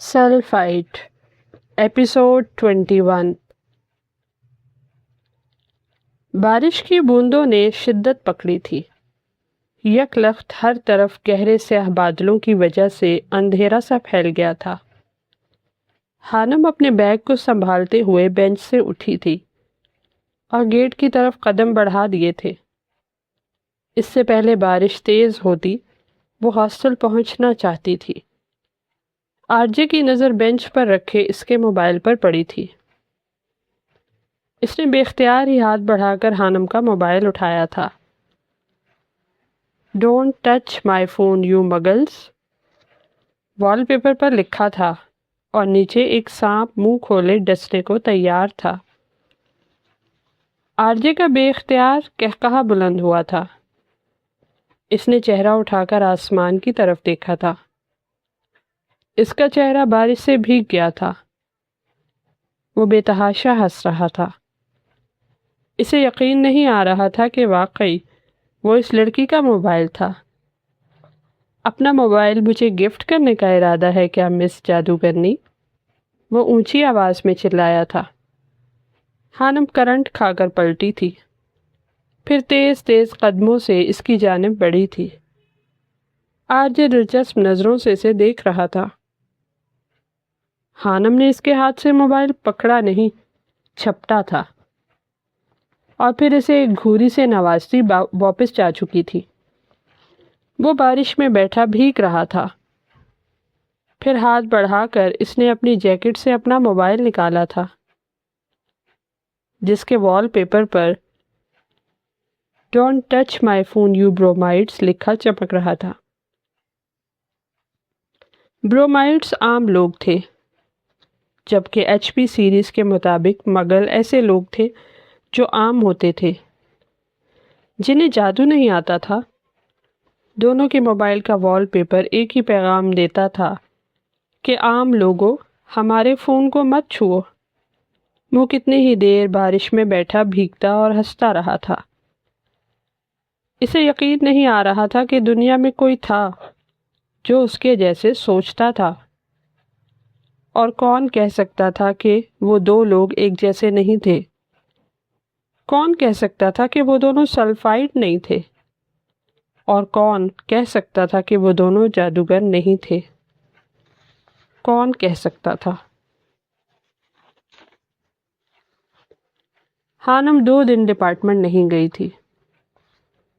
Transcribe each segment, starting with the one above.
سلفائٹ episode 21۔ بارش کی بوندوں نے شدت پکڑی تھی۔ یک لخت ہر طرف گہرے سیاہ بادلوں کی وجہ سے اندھیرا سا پھیل گیا تھا۔ خانم اپنے بیگ کو سنبھالتے ہوئے بینچ سے اٹھی تھی اور گیٹ کی طرف قدم بڑھا دیے تھے۔ اس سے پہلے بارش تیز ہوتی وہ ہاسٹل پہنچنا چاہتی تھی۔ آرجے کی نظر بینچ پر رکھے اس کے موبائل پر پڑی تھی۔ اس نے بے اختیار ہی ہاتھ بڑھا کر خانم کا موبائل اٹھایا تھا۔ Don't touch my phone you muggles, wallpaper پر لکھا تھا اور نیچے ایک سانپ منہ کھولے ڈسنے کو تیار تھا۔ آرجے کا بے اختیار قہقہہ بلند ہوا تھا۔ اس نے چہرہ اٹھا کر آسمان کی طرف دیکھا تھا۔ اس کا چہرہ بارش سے بھیگ گیا تھا۔ وہ بے تحاشا ہنس رہا تھا۔ اسے یقین نہیں آ رہا تھا کہ واقعی وہ اس لڑکی کا موبائل تھا۔ اپنا موبائل مجھے گفٹ کرنے کا ارادہ ہے کیا مس جادوگرنی؟ وہ اونچی آواز میں چلایا تھا۔ خانم کرنٹ کھا کر پلٹی تھی، پھر تیز تیز قدموں سے اس کی جانب بڑھی تھی۔ آج یہ دلچسپ نظروں سے اسے دیکھ رہا تھا۔ خانم نے اس کے ہاتھ سے موبائل پکڑا نہیں، چھپٹا تھا، اور پھر اسے ایک گھوری سے نوازتی واپس جا چکی تھی۔ وہ بارش میں بیٹھا بھیگ رہا تھا۔ پھر ہاتھ بڑھا کر اس نے اپنی جیکٹ سے اپنا موبائل نکالا تھا، جس کے وال پیپر پر don't touch my phone you bromides لکھا چمک رہا تھا۔ برومائڈس عام لوگ تھے، جبکہ ایچ پی سیریز کے مطابق مگل ایسے لوگ تھے جو عام ہوتے تھے، جنہیں جادو نہیں آتا تھا۔ دونوں کے موبائل کا وال پیپر ایک ہی پیغام دیتا تھا کہ عام لوگوں، ہمارے فون کو مت چھوؤ۔ وہ کتنی ہی دیر بارش میں بیٹھا بھیگتا اور ہنستا رہا تھا۔ اسے یقین نہیں آ رہا تھا کہ دنیا میں کوئی تھا جو اس کے جیسے سوچتا تھا، اور کون کہہ سکتا تھا کہ وہ دو لوگ ایک جیسے نہیں تھے؟ کون کہہ سکتا تھا کہ وہ دونوں سلفائٹ نہیں تھے؟ اور کون کہہ سکتا تھا کہ وہ دونوں جادوگر نہیں تھے؟ کون کہہ سکتا تھا؟ خانم 2 دن ڈپارٹمنٹ نہیں گئی تھی۔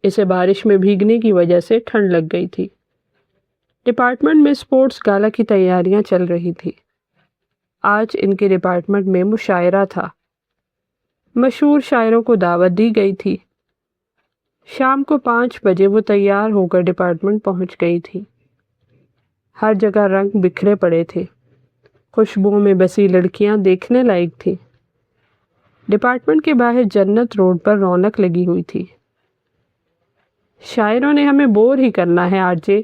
اسے بارش میں بھیگنے کی وجہ سے ٹھنڈ لگ گئی تھی۔ ڈپارٹمنٹ میں اسپورٹس گالا کی تیاریاں چل رہی تھی۔ آج ان کے ڈپارٹمنٹ میں مشاعرہ تھا۔ مشہور شاعروں کو دعوت دی گئی تھی۔ شام کو 5 بجے وہ تیار ہو کر ڈپارٹمنٹ پہنچ گئی تھی۔ ہر جگہ رنگ بکھرے پڑے تھے، خوشبوؤں میں بسی لڑکیاں دیکھنے لائق تھیں۔ ڈپارٹمنٹ کے باہر جنت روڈ پر رونق لگی ہوئی تھی۔ شاعروں نے ہمیں بور ہی کرنا ہے آرجے،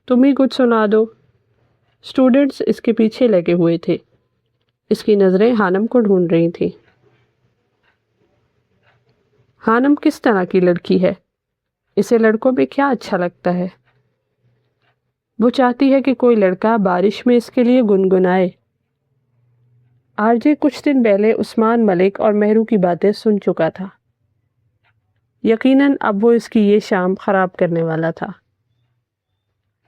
تم ہی کچھ سنا دو۔ اسٹوڈنٹس اس کے پیچھے لگے ہوئے تھے۔ اس کی نظریں خانم کو ڈھونڈ رہی تھیں۔ خانم کس طرح کی لڑکی ہے؟ اسے لڑکوں میں کیا اچھا لگتا ہے؟ وہ چاہتی ہے کہ کوئی لڑکا بارش میں اس کے لیے گنگنائے۔ آرجے کچھ دن پہلے عثمان ملک اور مہرو کی باتیں سن چکا تھا۔ یقیناً اب وہ اس کی یہ شام خراب کرنے والا تھا۔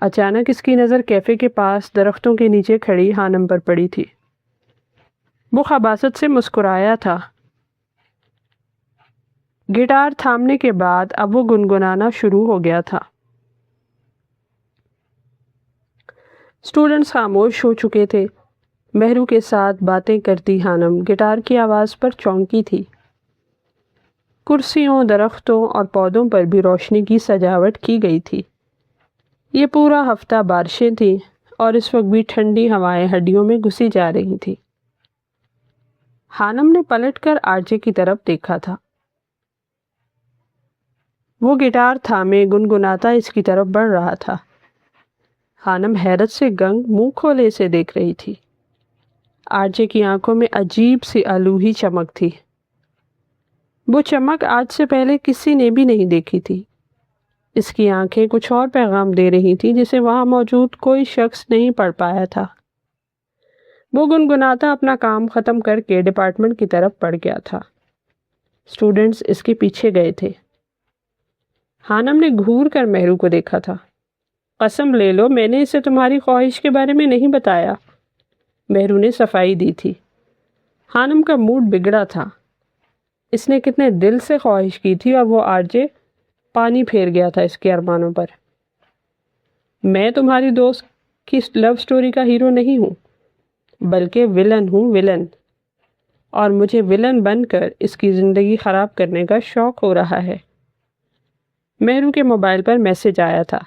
اچانک اس کی نظر کیفے کے پاس درختوں کے نیچے کھڑی خانم پر پڑی تھی۔ وہ خباثت سے مسکرایا تھا۔ گٹار تھامنے کے بعد اب وہ گنگنانا شروع ہو گیا تھا۔ اسٹوڈنٹس خاموش ہو چکے تھے۔ مہرو کے ساتھ باتیں کرتی خانم گٹار کی آواز پر چونکی تھی۔ کرسیوں، درختوں اور پودوں پر بھی روشنی کی سجاوٹ کی گئی تھی۔ یہ پورا ہفتہ بارشیں تھیں اور اس وقت بھی ٹھنڈی ہوائیں ہڈیوں میں گھسی جا رہی تھیں۔ خانم نے پلٹ کر آرجے کی طرف دیکھا تھا۔ وہ گٹار تھامے گنگناتا اس کی طرف بڑھ رہا تھا۔ خانم حیرت سے گنگ منہ کھولے اسے دیکھ رہی تھی۔ آرجے کی آنکھوں میں عجیب سی الوہی چمک تھی۔ وہ چمک آج سے پہلے کسی نے بھی نہیں دیکھی تھی۔ اس کی آنکھیں کچھ اور پیغام دے رہی تھیں جسے وہاں موجود کوئی شخص نہیں پڑھ پایا تھا۔ وہ گنگناتا اپنا کام ختم کر کے ڈپارٹمنٹ کی طرف بڑھ گیا تھا۔ اسٹوڈنٹس اس کے پیچھے گئے تھے۔ خانم نے گھور کر مہرو کو دیکھا تھا۔ قسم لے لو میں نے اسے تمہاری خواہش کے بارے میں نہیں بتایا۔ مہرو نے صفائی دی تھی۔ خانم کا موڈ بگڑا تھا۔ اس نے کتنے دل سے خواہش کی تھی اور وہ آرجے پانی پھیر گیا تھا اس کے ارمانوں پر۔ میں تمہاری دوست کی لو سٹوری کا ہیرو نہیں ہوں، بلکہ ولن ہوں، ولن، اور مجھے ولن بن کر اس کی زندگی خراب کرنے کا شوق ہو رہا ہے۔ مہرو کے موبائل پر میسج آیا تھا۔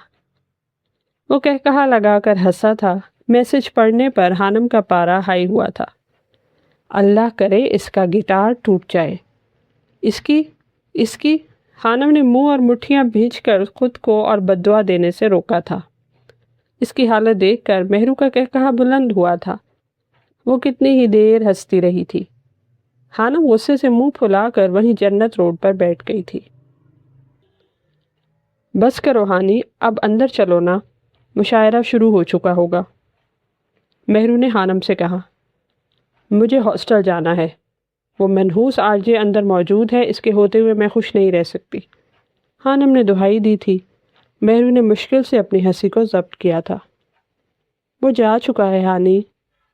وہ کہا لگا کر ہنسا تھا۔ میسج پڑھنے پر خانم کا پارا ہائی ہوا تھا۔ اللہ کرے اس کا گٹار ٹوٹ جائے۔ اس کی خانم نے منہ اور مٹھیاں بھیج کر خود کو اور بددعا دینے سے روکا تھا۔ اس کی حالت دیکھ کر مہرو کا کہا بلند ہوا تھا۔ وہ کتنی ہی دیر ہنستی رہی تھی۔ خانم غصے سے منہ پھلا کر وہیں جنت روڈ پر بیٹھ گئی تھی۔ بس کرو ہانی، اب اندر چلو نا، مشاعرہ شروع ہو چکا ہوگا۔ مہرو نے خانم سے کہا۔ مجھے ہاسٹل جانا ہے۔ وہ منحوس آرجے اندر موجود ہے، اس کے ہوتے ہوئے میں خوش نہیں رہ سکتی۔ خانم نے دہائی دی تھی۔ مہرو نے مشکل سے اپنی ہنسی کو ضبط کیا تھا۔ وہ جا چکا ہے ہانی،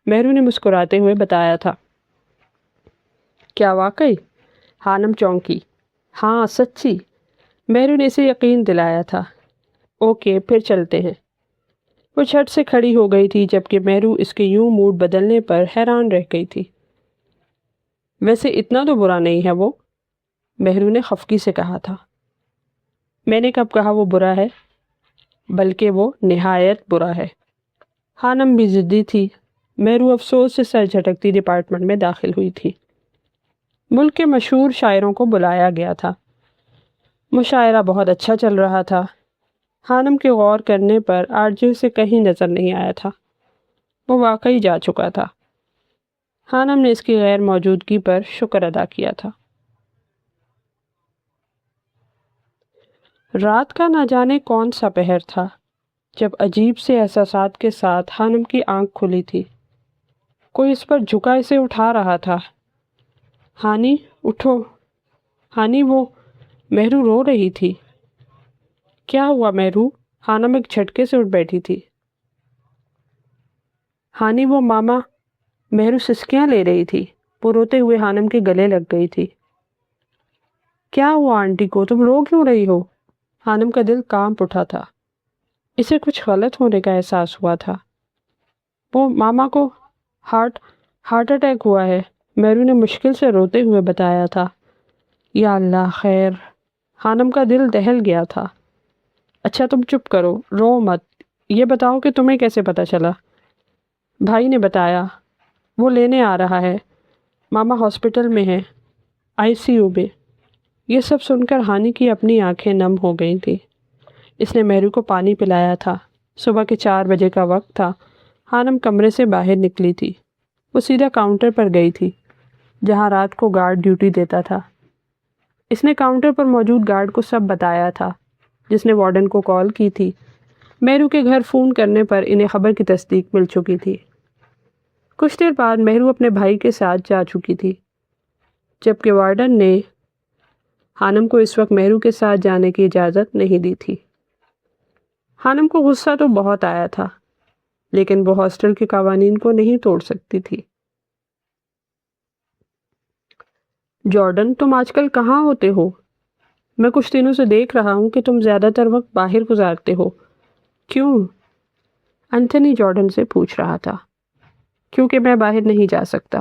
مہرو نے مسکراتے ہوئے بتایا تھا۔ کیا واقعی؟ خانم چونکی۔ ہاں سچی، مہرو نے اسے یقین دلایا تھا۔ اوکے پھر چلتے ہیں۔ وہ جھٹ سے کھڑی ہو گئی تھی جبکہ مہرو اس کے یوں موڈ بدلنے پر حیران رہ گئی تھی۔ ویسے اتنا تو برا نہیں ہے وہ، مہرو نے خفگی سے کہا تھا۔ میں نے کب کہا وہ برا ہے؟ بلکہ وہ نہایت برا ہے۔ خانم بھی ضدی تھی۔ مہرو افسوس سے سر جھٹکتی ڈپارٹمنٹ میں داخل ہوئی تھی۔ ملک کے مشہور شاعروں کو بلایا گیا تھا۔ مشاعرہ بہت اچھا چل رہا تھا۔ خانم کے غور کرنے پر آرجے سے کہیں نظر نہیں آیا تھا۔ وہ واقعی جا چکا تھا۔ خانم نے اس کی غیر موجودگی پر شکر ادا کیا تھا۔ رات کا نہ جانے کون سا پہر تھا جب عجیب سے احساسات کے ساتھ خانم کی آنکھ کھلی تھی۔ کوئی اس پر جھکا اسے اٹھا رہا تھا۔ ہانی اٹھو، ہانی، وہ مہرو رو رہی تھی۔ کیا ہوا مہرو؟ خانم ایک جھٹکے سے اٹھ بیٹھی تھی۔ ہانی وہ ماما، مہرو سسکیاں لے رہی تھی۔ وہ روتے ہوئے خانم کے گلے لگ گئی تھی۔ کیا ہوا آنٹی کو؟ تم رو کیوں رہی ہو؟ خانم کا دل کانپ اٹھا تھا۔ اسے کچھ غلط ہونے کا احساس ہوا تھا۔ وہ ماما کو ہارٹ اٹیک ہوا ہے، مہرو نے مشکل سے روتے ہوئے بتایا تھا۔ یا اللہ خیر، خانم کا دل دہل گیا تھا۔ اچھا تم چپ کرو، رو مت، یہ بتاؤ کہ تمہیں کیسے پتہ چلا؟ بھائی نے بتایا، وہ لینے آ رہا ہے، ماما ہاسپٹل میں ہے، ICU میں۔ یہ سب سن کر ہانی کی اپنی آنکھیں نم ہو گئی تھیں۔ اس نے مہرو کو پانی پلایا تھا۔ صبح کے 4 بجے کا وقت تھا۔ خانم کمرے سے باہر نکلی تھی۔ وہ سیدھا کاؤنٹر پر گئی تھی جہاں رات کو گارڈ ڈیوٹی دیتا تھا۔ اس نے کاؤنٹر پر موجود گارڈ کو سب بتایا تھا، جس نے وارڈن کو کال کی تھی۔ مہرو کے گھر فون کرنے پر انہیں خبر کی تصدیق مل چکی تھی۔ کچھ دیر بعد مہرو اپنے بھائی کے ساتھ جا چکی تھی، جبکہ وارڈن نے خانم کو اس وقت مہرو کے ساتھ جانے کی اجازت نہیں دی تھی۔ خانم کو غصہ تو بہت آیا تھا، لیکن وہ ہاسٹل کے قوانین کو نہیں توڑ سکتی تھی۔ جارڈن، تم آج کل کہاں ہوتے ہو؟ میں کچھ دنوں سے دیکھ رہا ہوں کہ تم زیادہ تر وقت باہر گزارتے ہو۔ کیوں؟ انتھونی جارڈن سے پوچھ رہا تھا۔ کیونکہ میں باہر نہیں جا سکتا،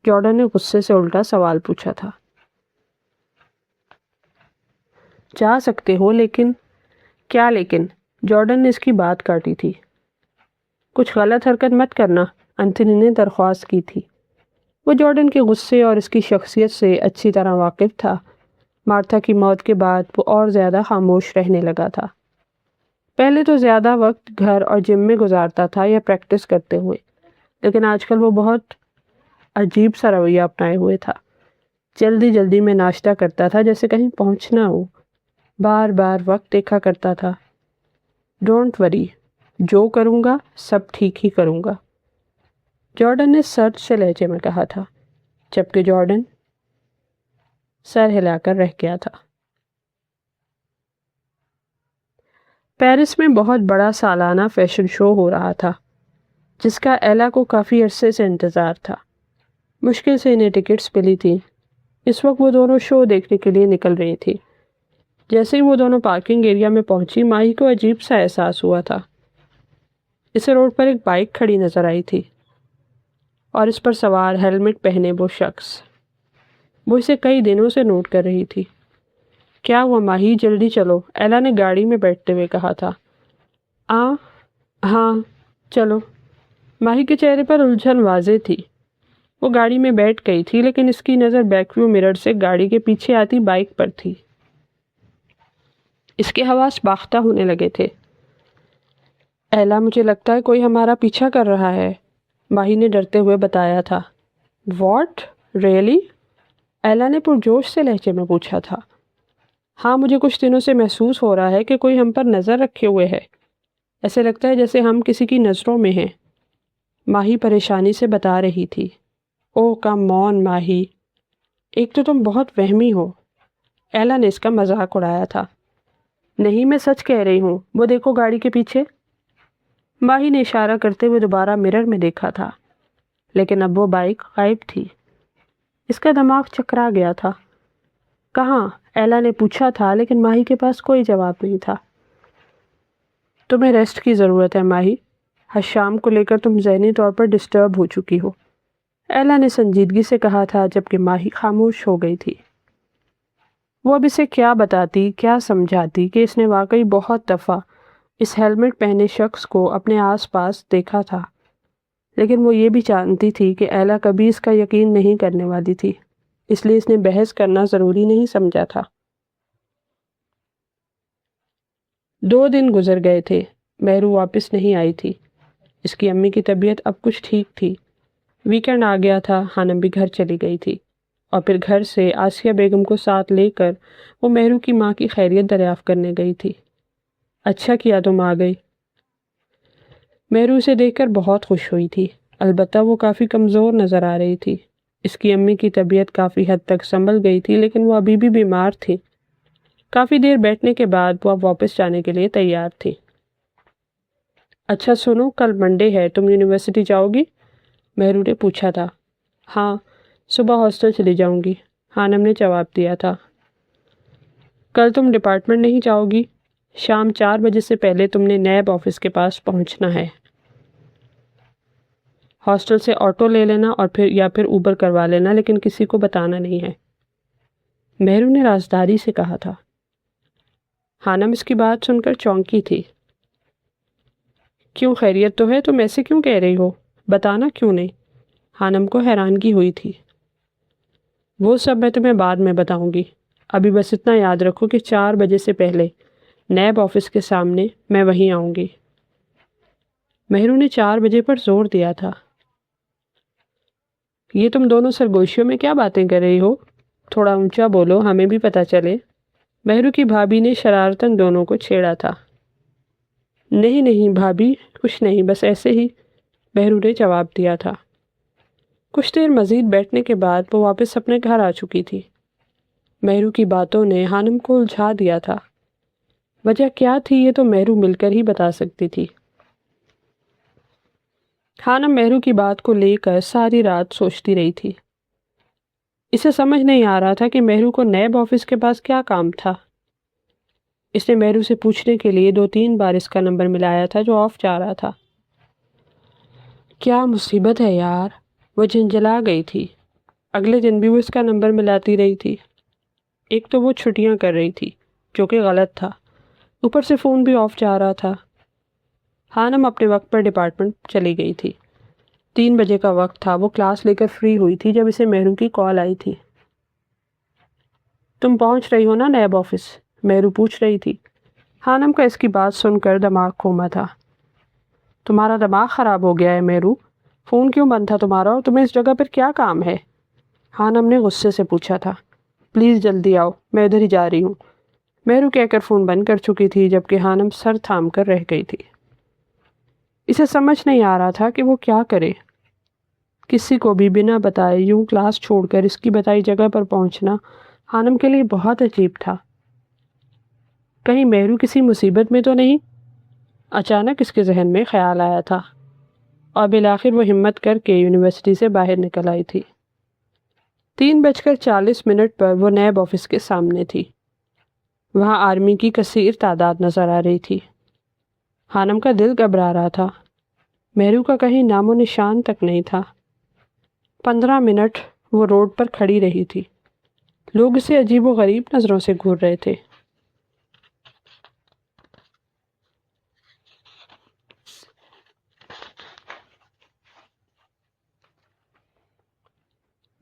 جارڈن نے غصے سے الٹا سوال پوچھا تھا۔ جا سکتے ہو لیکن؟ کیا لیکن؟ جارڈن نے اس کی بات کاٹی تھی۔ کچھ غلط حرکت مت کرنا، انتھونی نے درخواست کی تھی۔ وہ جارڈن کے غصے اور اس کی شخصیت سے اچھی طرح واقف تھا۔ مارتھا کی موت کے بعد وہ اور زیادہ خاموش رہنے لگا تھا۔ پہلے تو زیادہ وقت گھر اور جم میں گزارتا تھا یا پریکٹس کرتے ہوئے، لیکن آج کل وہ بہت عجیب سا رویہ اپنائے ہوئے تھا۔ جلدی جلدی میں ناشتہ کرتا تھا جیسے کہیں پہنچنا ہو، بار بار وقت دیکھا کرتا تھا۔ ڈونٹ وری، جو کروں گا سب ٹھیک ہی کروں گا۔ جارڈن نے سرد سے لہجے میں کہا تھا، جبکہ جارڈن سر ہلا کر رہ گیا تھا۔ پیرس میں بہت بڑا سالانہ فیشن شو ہو رہا تھا، جس کا ایلا کو کافی عرصے سے انتظار تھا۔ مشکل سے انہیں ٹکٹس ملی تھیں۔ اس وقت وہ دونوں شو دیکھنے کے لیے نکل رہی تھی۔ جیسے ہی وہ دونوں پارکنگ ایریا میں پہنچی، ماہی کو عجیب سا احساس ہوا تھا۔ اسے روڈ پر ایک بائک کھڑی نظر آئی تھی اور اس پر سوار ہیلمٹ پہنے وہ شخص۔ وہ اسے کئی دنوں سے نوٹ کر رہی تھی۔ کیا ہوا ماہی، جلدی چلو، ایلا نے گاڑی میں بیٹھتے ہوئے کہا تھا۔ ہاں چلو۔ ماہی کے چہرے پر الجھن واضح تھی۔ وہ گاڑی میں بیٹھ گئی تھی، لیکن اس کی نظر بیک ویو مرر سے گاڑی کے پیچھے آتی بائک پر تھی۔ اس کے حواس باختہ ہونے لگے تھے۔ ایلا، مجھے لگتا ہے کوئی ہمارا پیچھا کر رہا ہے، ماہی نے ڈرتے ہوئے بتایا تھا۔ What really? ایلا نے پرجوش سے لہجے میں پوچھا تھا۔ ہاں، مجھے کچھ دنوں سے محسوس ہو رہا ہے کہ کوئی ہم پر نظر رکھے ہوئے ہے۔ ایسے لگتا ہے جیسے ہم کسی کی نظروں میں ہیں، ماہی پریشانی سے بتا رہی تھی۔ اوہ کم آن ماہی، ایک تو تم بہت وہمی ہو، ایلا نے اس کا مذاق اڑایا تھا۔ نہیں، میں سچ کہہ رہی ہوں، وہ دیکھو گاڑی کے پیچھے۔ ماہی نے اشارہ کرتے ہوئے دوبارہ مرر میں دیکھا تھا، لیکن اب وہ بائک غائب تھی۔ اس کا دماغ چکرا گیا تھا۔ کہاں؟ ایلا نے پوچھا تھا، لیکن ماہی کے پاس کوئی جواب نہیں تھا۔ تمہیں ریسٹ کی ضرورت ہے ماہی، ہر شام کو لے کر تم ذہنی طور پر ڈسٹرب ہو چکی ہو، ایلا نے سنجیدگی سے کہا تھا، جبکہ ماہی خاموش ہو گئی تھی۔ وہ اب اسے کیا بتاتی، کیا سمجھاتی کہ اس نے واقعی بہت دفعہ اس ہیلمٹ پہنے شخص کو اپنے آس پاس دیکھا تھا، لیکن وہ یہ بھی جانتی تھی کہ ایلا کبھی اس کا یقین نہیں کرنے والی تھی، اس لیے اس نے بحث کرنا ضروری نہیں سمجھا تھا۔ 2 دن گزر گئے تھے، مہرو واپس نہیں آئی تھی۔ اس کی امی کی طبیعت اب کچھ ٹھیک تھی۔ ویکینڈ آ گیا تھا، ہانم بھی گھر چلی گئی تھی، اور پھر گھر سے آسیہ بیگم کو ساتھ لے کر وہ مہرو کی ماں کی خیریت دریافت کرنے گئی تھی۔ اچھا کیا تم آ گئی۔ مہرو اسے دیکھ کر بہت خوش ہوئی تھی، البتہ وہ کافی کمزور نظر آ رہی تھی۔ اس کی امی کی طبیعت کافی حد تک سنبھل گئی تھی، لیکن وہ ابھی بھی بیمار تھی۔ کافی دیر بیٹھنے کے بعد وہ اب واپس جانے کے لیے تیار تھی۔ اچھا سنو، کل منڈے ہے، تم یونیورسٹی جاؤ گی؟ مہرو نے پوچھا تھا۔ ہاں، صبح ہاسٹل چلی جاؤں گی، ہانم نے جواب دیا تھا۔ کل تم ڈپارٹمنٹ نہیں جاؤ گی؟ شام 4 بجے سے پہلے تم نے نیب آفس کے پاس پہنچنا ہے۔ ہاسٹل سے آٹو لے لینا اور پھر اوبر کروا لینا، لیکن کسی کو بتانا نہیں ہے، مہرو نے رازداری سے کہا تھا۔ ہانم اس کی بات سن کر چونکی تھی۔ کیوں، خیریت تو ہے، تم ایسے کیوں کہہ رہی ہو؟ بتانا کیوں نہیں؟ ہانم کو حیرانگی ہوئی تھی۔ وہ سب میں تمہیں بعد میں بتاؤں گی، ابھی بس اتنا یاد رکھو کہ 4 بجے سے پہلے نیب آفس کے سامنے میں وہیں آؤں گی۔ مہرو نے 4 بجے پر زور دیا تھا۔ یہ تم دونوں سرگوشیوں میں کیا باتیں کر رہی ہو؟ تھوڑا اونچا بولو، ہمیں بھی پتہ چلے، مہرو کی بھابھی نے شرارتاً دونوں کو چھیڑا تھا۔ نہیں بھابھی، کچھ نہیں، بس ایسے ہی، مہرو نے جواب دیا تھا۔ کچھ دیر مزید بیٹھنے کے بعد وہ واپس اپنے گھر آ چکی تھی۔ مہرو کی باتوں نے ہانم کو الجھا دیا تھا۔ وجہ کیا تھی یہ تو مہرو مل کر ہی بتا سکتی تھی۔ ہانم مہرو کی بات کو لے کر ساری رات سوچتی رہی تھی۔ اسے سمجھ نہیں آ رہا تھا کہ مہرو کو نیب آفس کے پاس کیا کام تھا۔ اس نے مہرو سے پوچھنے کے لیے 2-3 بار اس کا نمبر ملایا تھا جو آف جا رہا تھا۔ کیا مصیبت ہے یار، وہ جھنجھلا گئی تھی۔ اگلے دن بھی وہ اس کا نمبر ملاتی رہی تھی۔ ایک تو وہ چھٹیاں کر رہی تھی، جو کہ غلط تھا، اوپر سے فون بھی آف جا رہا تھا۔ ہانم اپنے وقت پر ڈپارٹمنٹ چلی گئی تھی۔ 3 بجے کا وقت تھا، وہ کلاس لے کر فری ہوئی تھی جب اسے مہرو کی کال آئی تھی۔ تم پہنچ رہی ہو نا نیب آفس؟ مہرو پوچھ رہی تھی۔ ہانم کا اس کی بات سن کر دماغ گھوما تھا۔ تمہارا دماغ خراب ہو گیا ہے مہرو، فون کیوں بند تھا تمہارا، اور تمہیں اس جگہ پر کیا کام ہے؟ ہانم نے غصے سے پوچھا تھا۔ پلیز جلدی آؤ، میں ادھر ہی جا رہی ہوں، مہرو کہہ کر فون بند کر چکی تھی، جبکہ ہانم سر تھام کر رہ گئی تھی۔ اسے سمجھ نہیں آ رہا تھا کہ وہ کیا کرے۔ کسی کو بھی بنا بتائے یوں کلاس چھوڑ کر اس کی بتائی جگہ پر پہنچنا خانم کے لیے بہت عجیب تھا۔ کہیں مہرو کسی مصیبت میں تو نہیں؟ اچانک اس کے ذہن میں خیال آیا تھا اور بالآخر وہ ہمت کر کے یونیورسٹی سے باہر نکل آئی تھی۔ 3:40 پر وہ نیب آفس کے سامنے تھی۔ وہاں آرمی کی کثیر تعداد نظر آ رہی تھی۔ خانم کا دل گھبرا رہا تھا۔ مہرو کا کہیں نام و نشان تک نہیں تھا۔ 15 منٹ وہ روڈ پر کھڑی رہی تھی۔ لوگ اسے عجیب و غریب نظروں سے گھور رہے تھے۔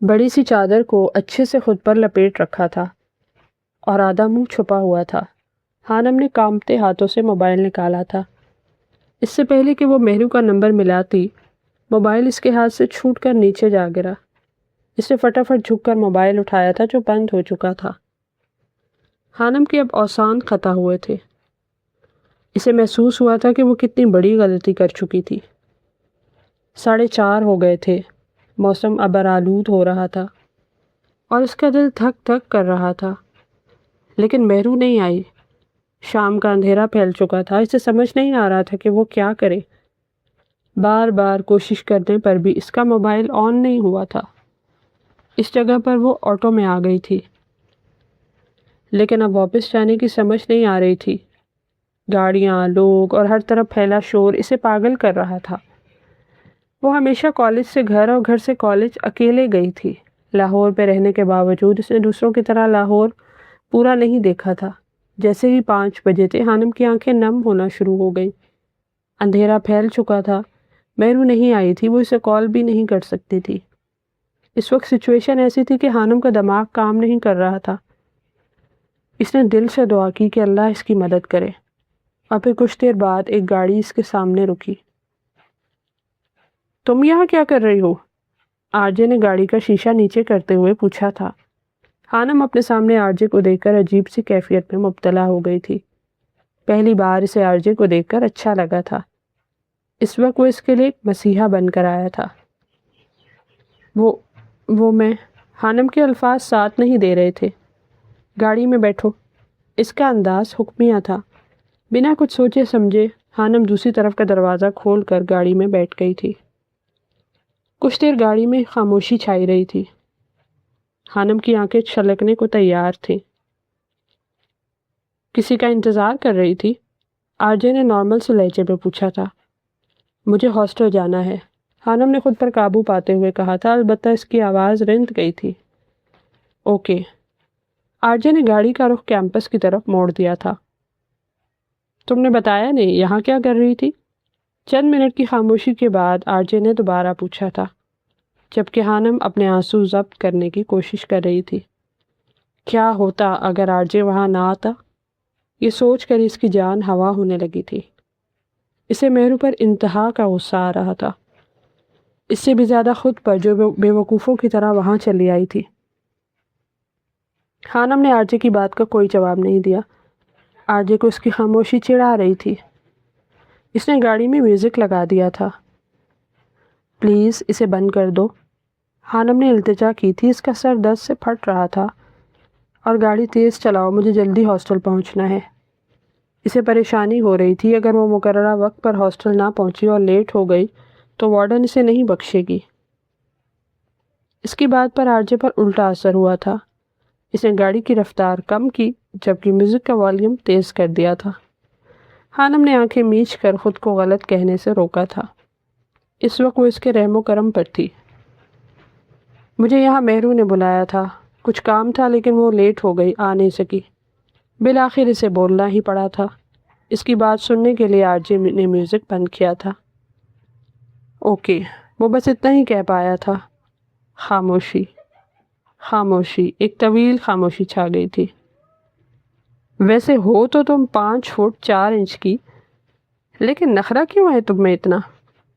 بڑی سی چادر کو اچھے سے خود پر لپیٹ رکھا تھا اور آدھا منہ چھپا ہوا تھا۔ خانم نے کانپتے ہاتھوں سے موبائل نکالا تھا۔ اس سے پہلے کہ وہ مہرو کا نمبر ملاتی، موبائل اس کے ہاتھ سے چھوٹ کر نیچے جا گرا۔ اس نے فٹافٹ جھک کر موبائل اٹھایا تھا جو بند ہو چکا تھا۔ خانم کے اب اوسان قطع ہوئے تھے۔ اسے محسوس ہوا تھا کہ وہ کتنی بڑی غلطی کر چکی تھی۔ 4:30 ہو گئے تھے۔ موسم ابرآلود ہو رہا تھا اور اس کا دل دھک دھک کر رہا تھا، لیکن مہرو نہیں آئی۔ شام کا اندھیرا پھیل چکا تھا۔ اسے سمجھ نہیں آ رہا تھا کہ وہ کیا کرے۔ بار بار کوشش کرنے پر بھی اس کا موبائل آن نہیں ہوا تھا۔ اس جگہ پر وہ آٹو میں آ گئی تھی، لیکن اب واپس جانے کی سمجھ نہیں آ رہی تھی۔ گاڑیاں، لوگ اور ہر طرف پھیلا شور اسے پاگل کر رہا تھا۔ وہ ہمیشہ کالج سے گھر اور گھر سے کالج اکیلے گئی تھی۔ لاہور پہ رہنے کے باوجود اس نے دوسروں کی طرح لاہور پورا نہیں دیکھا تھا۔ جیسے ہی 5 بجے تھے، خانم کی آنکھیں نم ہونا شروع ہو گئی۔ اندھیرا پھیل چکا تھا۔ مہرو نہیں آئی تھی، وہ اسے کال بھی نہیں کر سکتی تھی۔ اس وقت سچویشن ایسی تھی کہ خانم کا دماغ کام نہیں کر رہا تھا۔ اس نے دل سے دعا کی کہ اللہ اس کی مدد کرے، اور پھر کچھ دیر بعد ایک گاڑی اس کے سامنے رکی۔ تم یہاں کیا کر رہی ہو؟ آرجے نے گاڑی کا شیشہ نیچے کرتے ہوئے پوچھا تھا۔ خانم اپنے سامنے آرجے کو دیکھ کر عجیب سی کیفیت میں مبتلا ہو گئی تھی۔ پہلی بار اسے آرجے کو دیکھ کر اچھا لگا تھا۔ اس وقت وہ اس کے لیے ایک مسیحا بن کر آیا تھا۔ وہ میں خانم کے الفاظ ساتھ نہیں دے رہے تھے۔ گاڑی میں بیٹھو۔ اس کا انداز حکمیہ تھا۔ بنا کچھ سوچے سمجھے خانم دوسری طرف کا دروازہ کھول کر گاڑی میں بیٹھ گئی تھی۔ کچھ دیر گاڑی میں خاموشی چھائی رہی تھی۔ خانم کی آنکھیں چھلکنے کو تیار تھیں۔ کسی کا انتظار کر رہی تھی؟ آرجے نے نارمل سے لہجے میں پوچھا تھا۔ مجھے ہاسٹل جانا ہے، خانم نے خود پر قابو پاتے ہوئے کہا تھا، البتہ اس کی آواز رند گئی تھی۔ اوکے۔ آرجے نے گاڑی کا رخ کیمپس کی طرف موڑ دیا تھا۔ تم نے بتایا نہیں، یہاں کیا کر رہی تھی؟ چند منٹ کی خاموشی کے بعد آرجے نے دوبارہ پوچھا تھا، جبکہ خانم اپنے آنسو ضبط کرنے کی کوشش کر رہی تھی۔ کیا ہوتا اگر آرجے وہاں نہ آتا؟ یہ سوچ کر اس کی جان ہوا ہونے لگی تھی۔ اسے مہرو پر انتہا کا غصہ آ رہا تھا، اس سے بھی زیادہ خود پر جو بے وقوفوں کی طرح وہاں چلی آئی تھی۔ خانم نے آرجے کی بات کا کوئی جواب نہیں دیا۔ آرجے کو اس کی خاموشی چڑھا رہی تھی۔ اس نے گاڑی میں میوزک لگا دیا تھا۔ پلیز اسے بند کر دو، خانم نے التجا کی تھی۔ اس کا سر درد سے پھٹ رہا تھا۔ اور گاڑی تیز چلاؤ، مجھے جلدی ہاسٹل پہنچنا ہے۔ اسے پریشانی ہو رہی تھی، اگر وہ مقررہ وقت پر ہاسٹل نہ پہنچی اور لیٹ ہو گئی تو وارڈن اسے نہیں بخشے گی۔ اس کی بات پر آرجے پر الٹا اثر ہوا تھا۔ اس نے گاڑی کی رفتار کم کی، جبکہ میوزک کا والیوم تیز کر دیا تھا۔ خانم نے آنکھیں میچ کر خود کو غلط کہنے سے روکا تھا۔ اس وقت وہ اس کے رحم و کرم پر تھی۔ مجھے یہاں مہرو نے بلایا تھا، کچھ کام تھا، لیکن وہ لیٹ ہو گئی، آ نہیں سکی۔ بالآخر اسے بولنا ہی پڑا تھا۔ اس کی بات سننے کے لیے آرجے نے میوزک بند کیا تھا۔ اوکے، وہ بس اتنا ہی کہہ پایا تھا۔ خاموشی، خاموشی، ایک طویل خاموشی چھا گئی تھی۔ ویسے ہو تو تم 5 فٹ 4 انچ کی، لیکن نخرہ کیوں ہے تم میں اتنا؟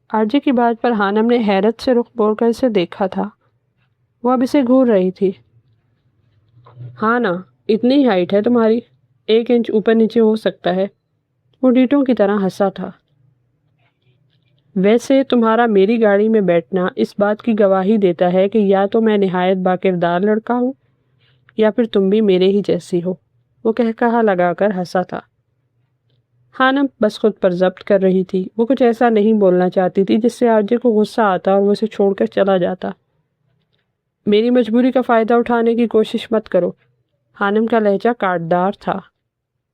آرجے کی بات پر خانم نے حیرت سے رخ موڑ کر اسے دیکھا تھا۔ وہ اب اسے گھور رہی تھی۔ ہاں نا، اتنی ہی ہائٹ ہے تمہاری، 1 انچ اوپر نیچے ہو سکتا ہے۔ وہ ڈیٹوں کی طرح ہنسا تھا۔ ویسے تمہارا میری گاڑی میں بیٹھنا اس بات کی گواہی دیتا ہے کہ یا تو میں نہایت باکردار لڑکا ہوں یا پھر تم بھی میرے ہی جیسی ہو۔ وہ کہا لگا کر ہنسا تھا۔ خانم بس خود پر ضبط کر رہی تھی۔ وہ کچھ ایسا نہیں بولنا چاہتی تھی جس سے آرجے کو غصہ آتا اور وہ اسے چھوڑ کر چلا جاتا۔ میری مجبوری کا فائدہ اٹھانے کی کوشش مت کرو۔ خانم کا لہجہ کاٹدار تھا۔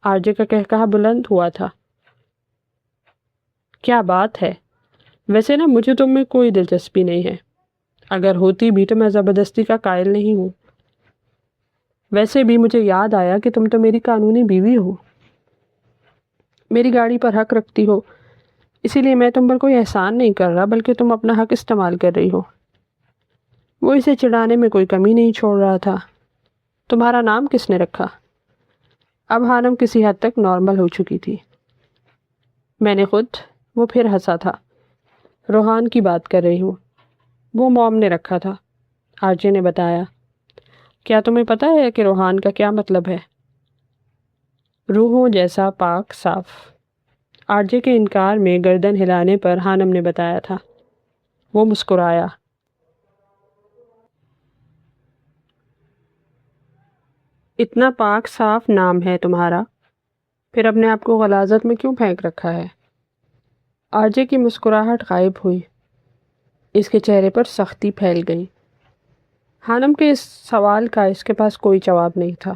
آرجے کا کہا بلند ہوا تھا۔ کیا بات ہے؟ ویسے نا مجھے تم میں کوئی دلچسپی نہیں ہے، اگر ہوتی بھی تو میں زبردستی کا قائل نہیں ہوں۔ ویسے بھی مجھے یاد آیا کہ تم تو میری قانونی بیوی ہو، میری گاڑی پر حق رکھتی ہو، اسی لیے میں تم پر کوئی احسان نہیں کر رہا بلکہ تم اپنا حق استعمال کر رہی ہو۔ وہ اسے چڑھانے میں کوئی کمی نہیں چھوڑ رہا تھا۔ تمہارا نام کس نے رکھا؟ اب خانم کسی حد تک نارمل ہو چکی تھی۔ میں نے خود۔ وہ پھر ہنسا تھا۔ روحان کی بات کر رہی ہوں، وہ موم نے رکھا تھا، آرجے نے بتایا۔ کیا تمہیں پتہ ہے کہ روحان کا کیا مطلب ہے؟ روحوں جیسا پاک صاف۔ آرجے کے انکار میں گردن ہلانے پر خانم نے بتایا تھا۔ وہ مسکرایا۔ اتنا پاک صاف نام ہے تمہارا، پھر اپنے آپ کو غلاظت میں کیوں پھینک رکھا ہے؟ آرجے کی مسکراہٹ غائب ہوئی۔ اس کے چہرے پر سختی پھیل گئی۔ خانم کے اس سوال کا اس کے پاس کوئی جواب نہیں تھا،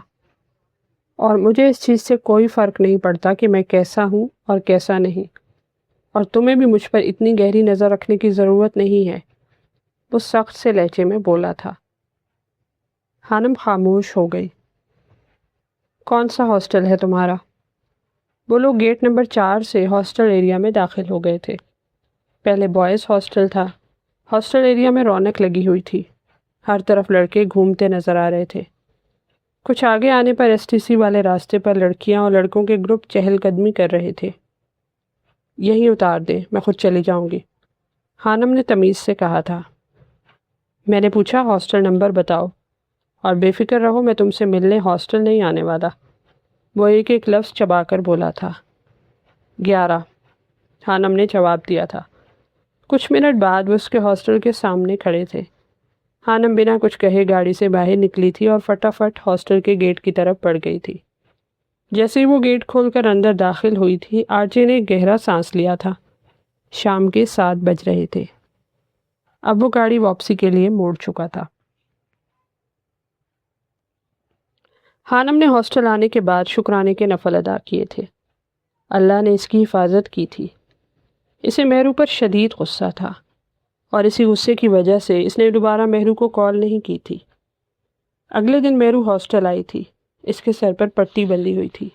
اور مجھے اس چیز سے کوئی فرق نہیں پڑتا کہ میں کیسا ہوں اور کیسا نہیں، اور تمہیں بھی مجھ پر اتنی گہری نظر رکھنے کی ضرورت نہیں ہے، وہ سخت سے لہجے میں بولا تھا۔ خانم خاموش ہو گئی۔ کون سا ہاسٹل ہے تمہارا؟ وہ لوگ گیٹ نمبر 4 سے ہاسٹل ایریا میں داخل ہو گئے تھے۔ پہلے بوائز ہاسٹل تھا۔ ہاسٹل ایریا میں رونق لگی ہوئی تھی، ہر طرف لڑکے گھومتے نظر آ رہے تھے۔ کچھ آگے آنے پر ایس ٹی سی والے راستے پر لڑکیاں اور لڑکوں کے گروپ چہل قدمی کر رہے تھے۔ یہیں اتار دیں، میں خود چلی جاؤں گی، خانم نے تمیز سے کہا تھا۔ میں نے پوچھا ہاسٹل نمبر بتاؤ، اور بے فکر رہو میں تم سے ملنے ہاسٹل نہیں آنے والا، وہ ایک ایک لفظ چبا کر بولا تھا۔ 11 خانم نے جواب دیا تھا۔ کچھ منٹ بعد وہ اس کے ہاسٹل کے سامنے کھڑے تھے۔ خانم بنا کچھ کہے گاڑی سے باہر نکلی تھی اور فٹافٹ ہاسٹل کے گیٹ کی طرف بڑھ گئی تھی۔ جیسے ہی وہ گیٹ کھول کر اندر داخل ہوئی تھی، آرجے نے گہرا سانس لیا تھا۔ شام کے 7 بج رہے تھے۔ اب وہ گاڑی واپسی کے لیے موڑ چکا تھا۔ خانم نے ہاسٹل آنے کے بعد شکرانے کے نفل ادا کیے تھے۔ اللہ نے اس کی حفاظت کی تھی۔ اسے مہرو پر شدید غصہ تھا، اور اسی غصے کی وجہ سے اس نے دوبارہ مہرو کو کال نہیں کی تھی۔ اگلے دن مہرو ہاسٹل آئی تھی۔ اس کے سر پر پٹی بندھی ہوئی تھی۔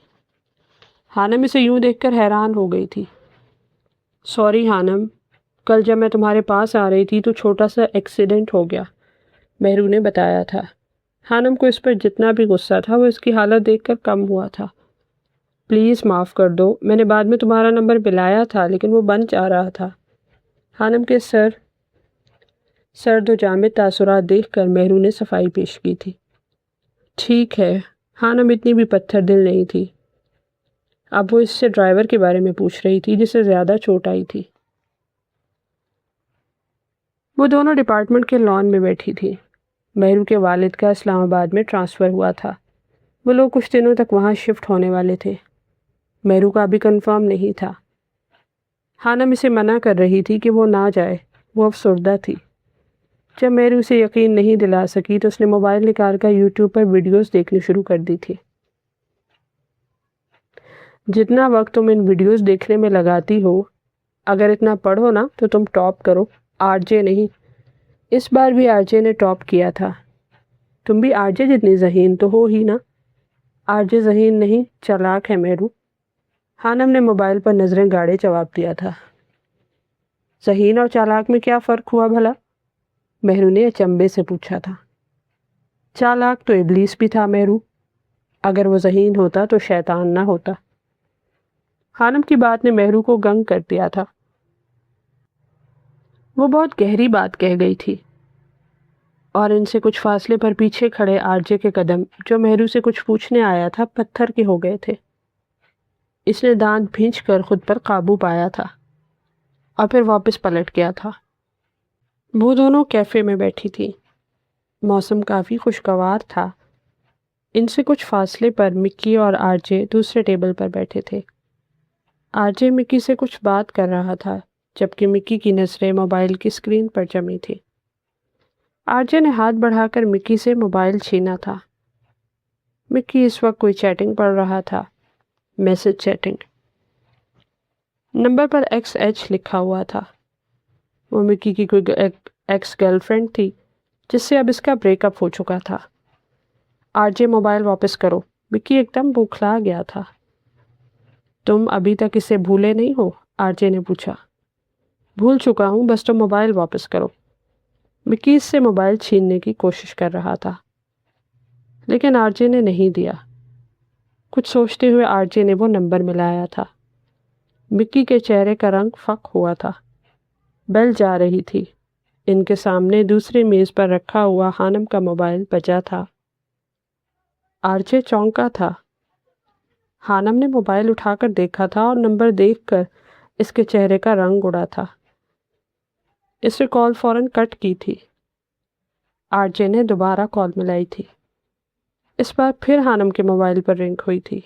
خانم اسے یوں دیکھ کر حیران ہو گئی تھی۔ سوری خانم، کل جب میں تمہارے پاس آ رہی تھی تو چھوٹا سا ایکسیڈنٹ ہو گیا، مہرو نے بتایا تھا۔ خانم کو اس پر جتنا بھی غصہ تھا وہ اس کی حالت دیکھ کر کم ہوا تھا۔ پلیز معاف کر دو، میں نے بعد میں تمہارا نمبر ملایا تھا لیکن وہ بند جا رہا تھا۔ خانم کے سرد و جامد تاثرات دیکھ کر مہرو نے صفائی پیش کی تھی۔ ٹھیک ہے، خانم اتنی بھی پتھر دل نہیں تھی۔ اب وہ اس سے ڈرائیور کے بارے میں پوچھ رہی تھی جسے زیادہ چوٹ آئی تھی۔ وہ دونوں ڈپارٹمنٹ کے لان میں بیٹھی تھی۔ مہرو کے والد کا اسلام آباد میں ٹرانسفر ہوا تھا۔ وہ لوگ کچھ دنوں تک وہاں شفٹ ہونے والے تھے۔ مہرو کا ابھی کنفرم نہیں تھا۔ خانم اسے منع کر رہی تھی کہ وہ نہ جائے، وہ افسردہ تھی۔ جب مہرو اسے یقین نہیں دلا سکی تو اس نے موبائل نکال کر یوٹیوب پر ویڈیوز دیکھنی شروع کر دی تھی۔ جتنا وقت تم ان ویڈیوز دیکھنے میں لگاتی ہو، اگر اتنا پڑھو نا تو تم ٹاپ کرو، آر جے نہیں۔ اس بار بھی آر جے نے ٹاپ کیا تھا۔ تم بھی آر جے جتنی ذہین تو ہو ہی نا۔ آر جے ذہین نہیں، چالاک ہے مہرو۔ خانم نے موبائل پر نظریں گاڑے جواب دیا تھا۔ ذہین اور چالاک میں کیا فرق ہوا بھلا؟ مہرو نے اچنبے سے پوچھا تھا۔ چالاک تو ابلیس بھی تھا مہرو، اگر وہ ذہین ہوتا تو شیطان نہ ہوتا۔ خانم کی بات نے مہرو کو گنگ کر دیا تھا۔ وہ بہت گہری بات کہہ گئی تھی، اور ان سے کچھ فاصلے پر پیچھے کھڑے آر جے کے قدم جو مہرو سے کچھ پوچھنے آیا تھا پتھر کے ہو گئے تھے۔ اس نے دانت بھینچ کر خود پر قابو پایا تھا۔ اور پھر واپس پلٹ گیا تھا۔ وہ دونوں کیفے میں بیٹھی تھی۔ موسم کافی خوشگوار تھا۔ ان سے کچھ فاصلے پر مکی اور آر جے دوسرے ٹیبل پر بیٹھے تھے۔ آر جے مکی سے کچھ بات کر رہا تھا جبکہ مکی کی نظریں موبائل کی اسکرین پر جمی تھی۔ آر جے نے ہاتھ بڑھا کر مکی سے موبائل چھینا تھا۔ مکی اس وقت کوئی چیٹنگ پڑھ رہا تھا، میسج چیٹنگ۔ نمبر پر XH لکھا ہوا تھا۔ وہ مکی کی کوئی ایکس گرل فرینڈ تھی جس سے اب اس کا بریک اپ ہو چکا تھا۔ آر جے موبائل واپس کرو۔ مکی ایک دم بوکھلا گیا تھا۔ تم ابھی تک اسے بھولے نہیں ہو؟ آر جے نے پوچھا۔ بھول چکا ہوں، بس تم موبائل واپس کرو۔ مکی اس سے موبائل چھیننے کی کوشش کر رہا تھا لیکن آر جے نے نہیں دیا۔ کچھ سوچتے ہوئے آر جے نے وہ نمبر ملایا تھا۔ مکی کے چہرے کا رنگ فک ہوا تھا۔ بیل جا رہی تھی۔ ان کے سامنے دوسری میز پر رکھا ہوا خانم کا موبائل بجا تھا۔ آر جے چونکا تھا۔ خانم نے موبائل اٹھا کر دیکھا تھا اور نمبر دیکھ کر اس کے چہرے کا رنگ اڑا تھا۔ اس نے کال فوراً کٹ کی تھی۔ آر جے نے دوبارہ کال ملائی تھی۔ اس بار پھر خانم کے موبائل پر رنگ ہوئی تھی۔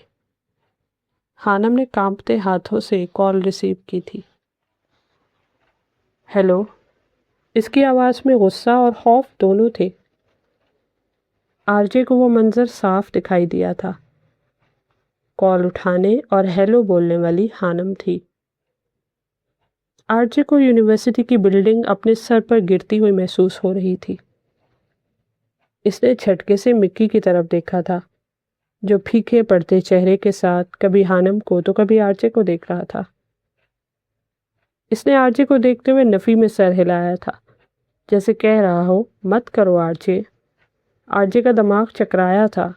خانم نے کانپتے ہاتھوں سے کال ریسیو کی تھی۔ ہیلو۔ اس کی آواز میں غصہ اور خوف دونوں تھے۔ آر جے کو وہ منظر صاف دکھائی دیا تھا۔ کال اٹھانے اور ہیلو بولنے والی خانم تھی۔ آر جے کو یونیورسٹی کی بلڈنگ اپنے سر پر گرتی ہوئی محسوس ہو رہی تھی۔ اس نے جھٹکے سے مکی کی طرف دیکھا تھا جو پھیکے پڑتے چہرے کے ساتھ کبھی خانم کو تو کبھی آر جے کو دیکھ رہا تھا۔ اس نے آر جے کو دیکھتے ہوئے نفی میں سر ہلایا تھا جیسے کہہ رہا ہو مت کرو آر جے۔ آر جے کا دماغ چکرایا تھا۔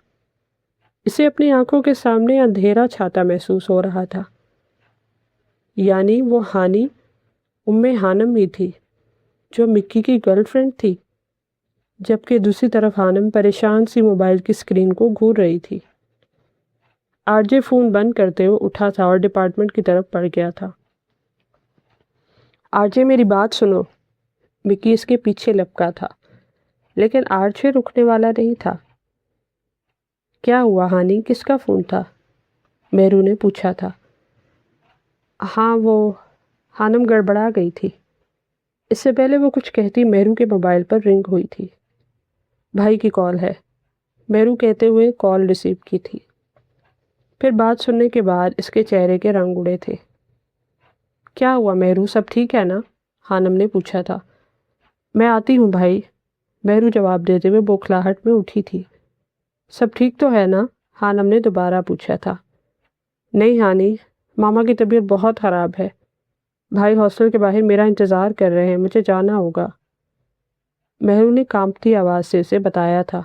اسے اپنی آنکھوں کے سامنے اندھیرا چھاتا محسوس ہو رہا تھا۔ یعنی وہ ہانی خانم ہی تھی جو مکی کی گرل فرینڈ تھی، جبکہ دوسری طرف خانم پریشان سی موبائل کی اسکرین کو گھور رہی تھی۔ آر جے فون بند کرتے ہوئے اٹھا تھا اور ڈپارٹمنٹ کی طرف بڑھ گیا تھا۔ آر جے میری بات سنو۔ مکی اس کے پیچھے لپکا تھا لیکن آر جے رکنے والا نہیں تھا۔ کیا ہوا ہانی، کس کا فون تھا؟ مہرو نے پوچھا تھا۔ ہاں وہ خانم گڑبڑا گئی تھی۔ اس سے پہلے وہ کچھ کہتی مہرو کے موبائل پر رنگ ہوئی تھی۔ بھائی کی کال ہے، مہرو کہتے ہوئے کال ریسیو کی تھی۔ پھر بات سننے کے بعد اس کے چہرے کے رنگ اڑے تھے۔ کیا ہوا مہرو، سب ٹھیک ہے نا؟ خانم نے پوچھا تھا۔ میں آتی ہوں بھائی، مہرو جواب دیتے ہوئے بوکھلاہٹ میں اٹھی تھی۔ سب ٹھیک تو ہے نا؟ خانم نے دوبارہ پوچھا تھا۔ نہیں ہانی، ماما کی طبیعت بہت خراب ہے۔ بھائی ہاسٹل کے باہر میرا انتظار کر رہے ہیں، مجھے جانا ہوگا۔ مہرو نے کانپتی آواز سے اسے بتایا تھا۔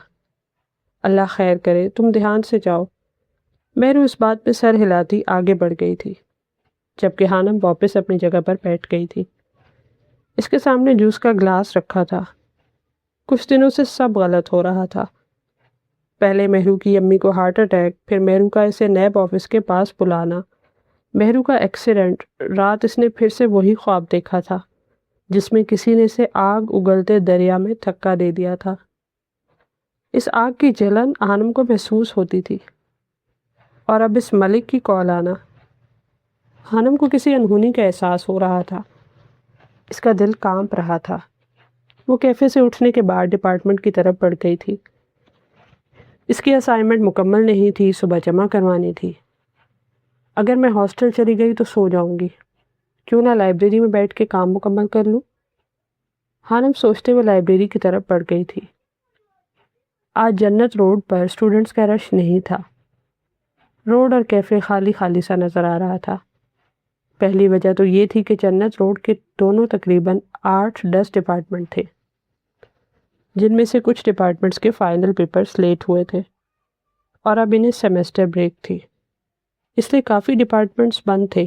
اللہ خیر کرے، تم دھیان سے جاؤ۔ مہرو اس بات پہ سر ہلاتی آگے بڑھ گئی تھی جبکہ خانم واپس اپنی جگہ پر بیٹھ گئی تھی۔ اس کے سامنے جوس کا گلاس رکھا تھا۔ کچھ دنوں سے سب غلط ہو رہا تھا۔ پہلے مہرو کی امی کو ہارٹ اٹیک، پھر مہرو کا اسے نیب آفس کے پاس بلانا، مہرو کا ایکسیڈنٹ۔ رات اس نے پھر سے وہی خواب دیکھا تھا جس میں کسی نے اسے آگ اگلتے دریا میں دھکا دے دیا تھا۔ اس آگ کی جلن خانم کو محسوس ہوتی تھی اور اب اس ملک کی کال آنا۔ خانم کو کسی انہونی کا احساس ہو رہا تھا۔ اس کا دل کانپ رہا تھا۔ وہ کیفے سے اٹھنے کے بعد ڈپارٹمنٹ کی طرف بڑھ گئی تھی۔ اس کی اسائنمنٹ مکمل نہیں تھی، صبح جمع کروانی تھی۔ اگر میں ہاسٹل چلی گئی تو سو جاؤں گی، کیوں نہ لائبریری میں بیٹھ کے کام مکمل کر لوں؟ خانم سوچتے ہوئے لائبریری کی طرف بڑھ گئی تھی۔ آج جنت روڈ پر اسٹوڈنٹس کا رش نہیں تھا۔ روڈ اور کیفے خالی خالی سا نظر آ رہا تھا۔ پہلی وجہ تو یہ تھی کہ جنت روڈ کے دونوں تقریباً 8-10 ڈپارٹمنٹ تھے جن میں سے کچھ ڈپارٹمنٹس کے فائنل پیپرز لیٹ ہوئے تھے اور اب انہیں سیمسٹر بریک تھی، اس لیے کافی ڈپارٹمنٹس بند تھے۔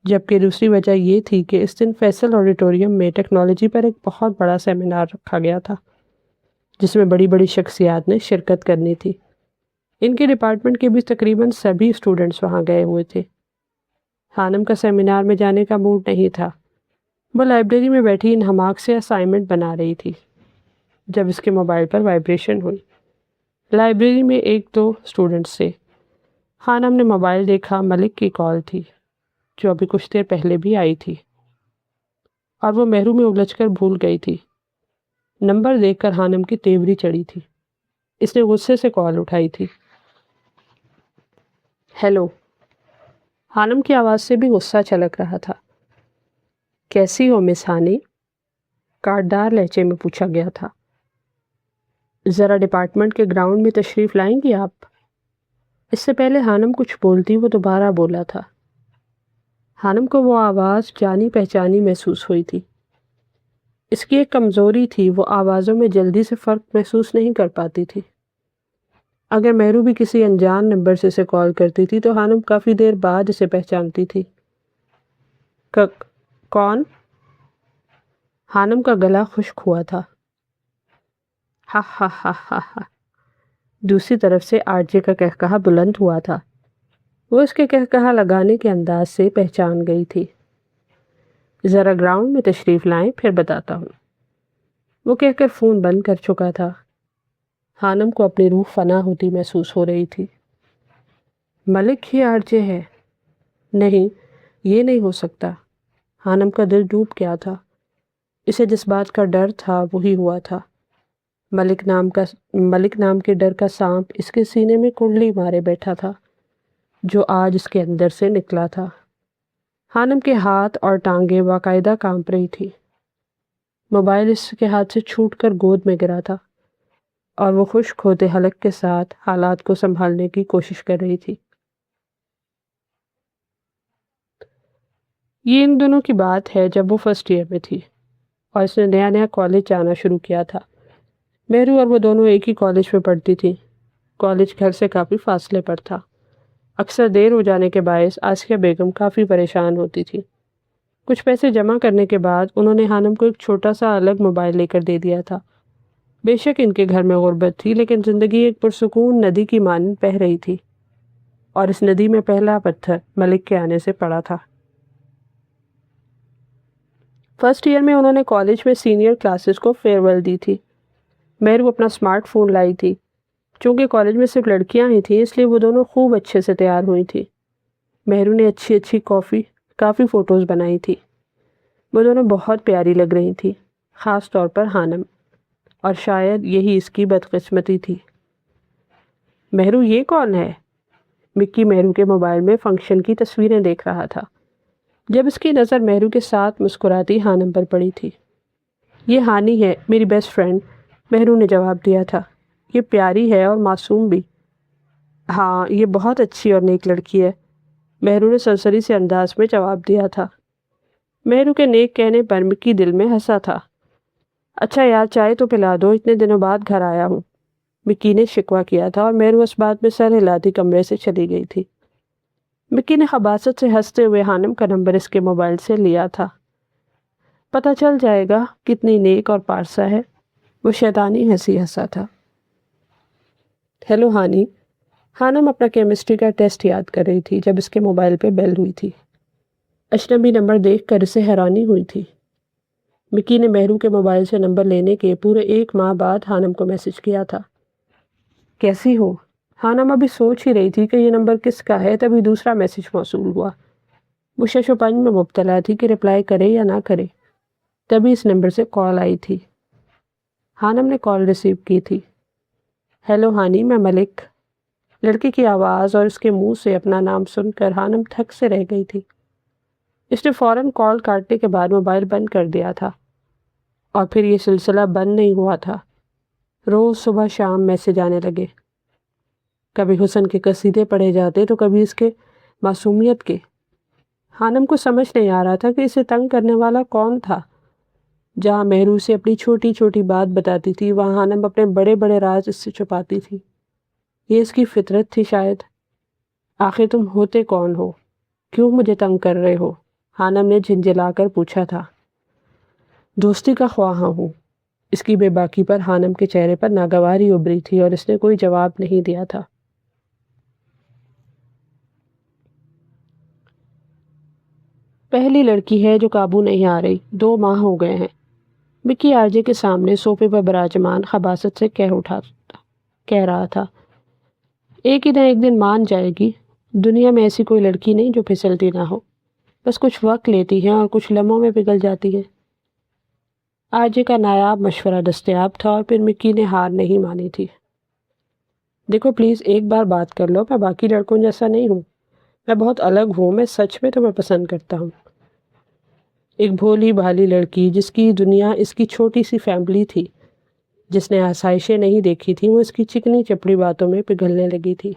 جبکہ دوسری وجہ یہ تھی کہ اس دن فیصل آڈیٹوریم میں ٹیکنالوجی پر ایک بہت بڑا سیمینار رکھا گیا تھا جس میں بڑی بڑی شخصیات نے شرکت کرنی تھی۔ ان کے ڈپارٹمنٹ کے بھی تقریباً سبھی اسٹوڈنٹس وہاں گئے ہوئے تھے۔ خانم کا سیمینار میں جانے کا موڈ نہیں تھا۔ وہ لائبریری میں بیٹھی ان حماق سے اسائنمنٹ بنا رہی تھی جب اس کے موبائل پر وائبریشن ہوئی۔ لائبریری میں ایک دو اسٹوڈنٹس تھے۔ خانم نے موبائل دیکھا، ملک کی کال تھی جو ابھی کچھ دیر پہلے بھی آئی تھی اور وہ مہرو میں الجھ کر بھول گئی تھی۔ نمبر دیکھ کر خانم کی تیوری چڑھی تھی۔ اس نے غصے سے کال اٹھائی تھی۔ ہیلو۔ خانم کی آواز سے بھی غصہ چھلک رہا تھا۔ کیسی ہو مس ہانی؟ کاٹدار لہجے میں پوچھا گیا تھا۔ ذرا ڈپارٹمنٹ کے گراؤنڈ میں تشریف لائیں گی آپ؟ اس سے پہلے خانم کچھ بولتی وہ دوبارہ بولا تھا۔ خانم کو وہ آواز جانی پہچانی محسوس ہوئی تھی۔ اس کی ایک کمزوری تھی، وہ آوازوں میں جلدی سے فرق محسوس نہیں کر پاتی تھی۔ اگر مہرو بھی کسی انجان نمبر سے اسے کال کرتی تھی تو خانم کافی دیر بعد اسے پہچانتی تھی۔ کون؟ خانم کا گلا خشک ہوا تھا۔ ہا ہا ہا ہا ہا۔ دوسری طرف سے آرجے کا کہکہا بلند ہوا تھا۔ وہ اس کے کہکہا لگانے کے انداز سے پہچان گئی تھی۔ ذرا گراؤنڈ میں تشریف لائیں، پھر بتاتا ہوں، وہ کہہ کر فون بند کر چکا تھا۔ خانم کو اپنی روح فنا ہوتی محسوس ہو رہی تھی۔ ملک ہی آرجے ہے؟ نہیں، یہ نہیں ہو سکتا۔ خانم کا دل ڈوب گیا تھا۔ اسے جس بات کا ڈر تھا وہی ہوا تھا۔ ملک نام کے ڈر کا سانپ اس کے سینے میں کنڈلی مارے بیٹھا تھا جو آج اس کے اندر سے نکلا تھا۔ خانم کے ہاتھ اور ٹانگیں باقاعدہ کانپ رہی تھی۔ موبائل اس کے ہاتھ سے چھوٹ کر گود میں گرا تھا اور وہ خشک ہوتے حلق کے ساتھ حالات کو سنبھالنے کی کوشش کر رہی تھی۔ یہ ان دنوں کی بات ہے جب وہ فرسٹ ایئر میں تھی اور اس نے نیا نیا کالج جانا شروع کیا تھا۔ مہرو اور وہ دونوں ایک ہی کالج میں پڑھتی تھی۔ کالج گھر سے کافی فاصلے پر تھا۔ اکثر دیر ہو جانے کے باعث آسیہ بیگم کافی پریشان ہوتی تھی۔ کچھ پیسے جمع کرنے کے بعد انہوں نے خانم کو ایک چھوٹا سا الگ موبائل لے کر دے دیا تھا۔ بے شک ان کے گھر میں غربت تھی، لیکن زندگی ایک پرسکون ندی کی مانند بہہ رہی تھی اور اس ندی میں پہلا پتھر ملک کے آنے سے پڑا تھا۔ فرسٹ ایئر میں انہوں نے کالج میں سینئر کلاسز کو فیئر ویل دی تھی۔ مہرو اپنا اسمارٹ فون لائی تھی۔ چونکہ کالج میں صرف لڑکیاں ہی تھیں اس لیے وہ دونوں خوب اچھے سے تیار ہوئی تھی۔ مہرو نے اچھی کافی فوٹوز بنائی تھی۔ وہ دونوں بہت پیاری لگ رہی تھی، خاص طور پر خانم، اور شاید یہی اس کی بدقسمتی تھی۔ مہرو یہ کون ہے؟ مکی مہرو کے موبائل میں فنکشن کی تصویریں دیکھ رہا تھا جب اس کی نظر مہرو کے ساتھ مسکراتی خانم پر پڑی تھی۔ یہ ہانی ہے، میری بیسٹ فرینڈ، مہرو نے جواب دیا تھا۔ یہ پیاری ہے اور معصوم بھی۔ ہاں، یہ بہت اچھی اور نیک لڑکی ہے، مہرو نے سرسری سے انداز میں جواب دیا تھا۔ مہرو کے نیک کہنے پر مکی دل میں ہنسا تھا۔ اچھا یار، چائے تو پلا دو، اتنے دنوں بعد گھر آیا ہوں، مکی نے شکوہ کیا تھا اور مہرو اس بات میں سر ہلاتی کمرے سے چلی گئی تھی۔ مکی نے خباثت سے ہنستے ہوئے خانم کا نمبر اس کے موبائل سے لیا تھا۔ پتہ چل جائے گا کتنی نیک اور پارسا ہے، وہ شیطانی ہنسی ہنسا تھا۔ ہیلو ہانی۔ خانم اپنا کیمسٹری کا ٹیسٹ یاد کر رہی تھی جب اس کے موبائل پہ بیل ہوئی تھی۔ اجنبی نمبر دیکھ کر اسے حیرانی ہوئی تھی۔ مکی نے مہرو کے موبائل سے نمبر لینے کے پورے 1 ماہ بعد خانم کو میسج کیا تھا۔ کیسی ہو؟ خانم ابھی سوچ ہی رہی تھی کہ یہ نمبر کس کا ہے، تبھی دوسرا میسج موصول ہوا۔ وہ شش و پنج میں مبتلا تھی کہ رپلائی کرے یا نہ کرے، تبھی اس نمبر سے کال آئی تھی۔ خانم نے کال ریسیو کی تھی۔ ہیلو ہانی، میں ملک۔ لڑکی کی آواز اور اس کے منہ سے اپنا نام سن کر خانم تھک سے رہ گئی تھی۔ اس نے فوراً کال کاٹنے کے بعد موبائل بند کر دیا تھا اور پھر یہ سلسلہ بند نہیں ہوا تھا۔ روز صبح شام میسج آنے لگے، کبھی حسن کے قصیدے پڑھے جاتے تو کبھی اس کے معصومیت کے۔ خانم کو سمجھ نہیں آ رہا تھا کہ اسے تنگ کرنے والا کون تھا۔ جہاں مہرو سے اپنی چھوٹی چھوٹی بات بتاتی تھی وہاں خانم اپنے بڑے بڑے راز اس سے چھپاتی تھی۔ یہ اس کی فطرت تھی شاید۔ آخر تم ہوتے کون ہو؟ کیوں مجھے تنگ کر رہے ہو؟ خانم نے جھنجھلا کر پوچھا تھا۔ دوستی کا خواہاں ہوں۔ اس کی بے باکی پر خانم کے چہرے پر ناگواری ابھری تھی اور اس نے کوئی جواب نہیں دیا تھا۔ پہلی لڑکی ہے جو قابو نہیں آ رہی، 2 ماہ ہو گئے ہیں۔ مکی آرجے کے سامنے صوفے پر براجمان خباثت سے کہہ رہا تھا، ایک ہی نہ ایک دن مان جائے گی۔ دنیا میں ایسی کوئی لڑکی نہیں جو پھسلتی نہ ہو، بس کچھ وقت لیتی ہے اور کچھ لمحوں میں پگھل جاتی ہے۔ آرجے کا نایاب مشورہ دستیاب تھا اور پھر مکی نے ہار نہیں مانی تھی۔ دیکھو پلیز ایک بار بات کر لو، میں باقی لڑکوں جیسا نہیں ہوں، میں بہت الگ ہوں، میں سچ میں تمہیں پسند کرتا ہوں۔ ایک بھولی بھالی لڑکی جس کی دنیا اس کی چھوٹی سی فیملی تھی، جس نے آسائشیں نہیں دیکھی تھی، وہ اس کی چکنی چپڑی باتوں میں پگھلنے لگی تھی۔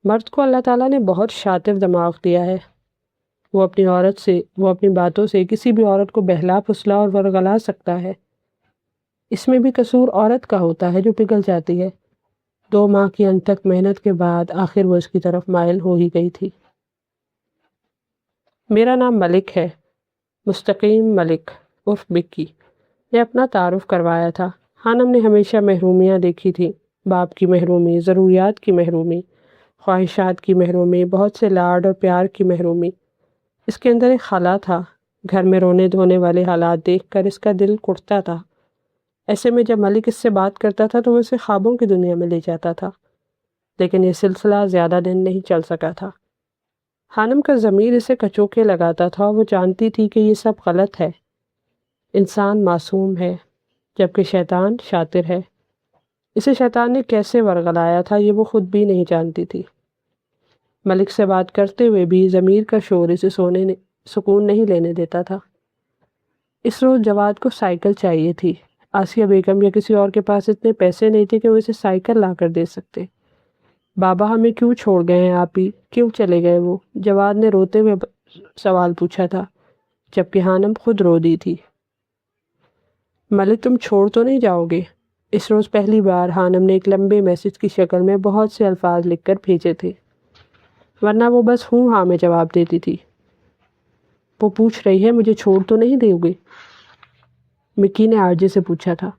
مرد کو اللہ تعالیٰ نے بہت شاطر دماغ دیا ہے، وہ اپنی باتوں سے کسی بھی عورت کو بہلا پھسلا اور ورغلا سکتا ہے۔ اس میں بھی قصور عورت کا ہوتا ہے جو پگھل جاتی ہے۔ 2 ماہ کی انتھک محنت کے بعد آخر وہ اس کی طرف مائل ہو ہی گئی تھی۔ میرا نام ملک ہے، مستقیم ملک عرف مکی نے اپنا تعارف کروایا تھا۔ خانم نے ہمیشہ محرومیاں دیکھی تھی، باپ کی محرومی، ضروریات کی محرومی، خواہشات کی محرومی، بہت سے لاڈ اور پیار کی محرومی۔ اس کے اندر ایک خلا تھا، گھر میں رونے دھونے والے حالات دیکھ کر اس کا دل کٹتا تھا۔ ایسے میں جب ملک اس سے بات کرتا تھا تو وہ اسے خوابوں کی دنیا میں لے جاتا تھا، لیکن یہ سلسلہ زیادہ دن نہیں چل سکا تھا۔ خانم کا ضمیر اسے کچوکے لگاتا تھا اور وہ جانتی تھی کہ یہ سب غلط ہے۔ انسان معصوم ہے، جبکہ شیطان شاطر ہے۔ اسے شیطان نے کیسے ورغلایا تھا یہ وہ خود بھی نہیں جانتی تھی۔ ملک سے بات کرتے ہوئے بھی ضمیر کا شور اسے سکون نہیں لینے دیتا تھا۔ اس روز جواد کو سائیکل چاہیے تھی۔ آسیہ بیگم یا کسی اور کے پاس اتنے پیسے نہیں تھے کہ وہ اسے سائیکل لا کر دے سکتے۔ بابا ہمیں کیوں چھوڑ گئے ہیں آپ ہی، کیوں چلے گئے وہ؟ جواد نے روتے ہوئے سوال پوچھا تھا، جبکہ خانم خود رو دی تھی۔ ملک تم چھوڑ تو نہیں جاؤ گے؟ اس روز پہلی بار خانم نے ایک لمبے میسج کی شکل میں بہت سے الفاظ لکھ کر بھیجے تھے، ورنہ وہ بس ہوں ہاں میں جواب دیتی تھی۔ وہ پوچھ رہی ہے مجھے چھوڑ تو نہیں دو گے؟ مکی نے آرجے سے پوچھا تھا۔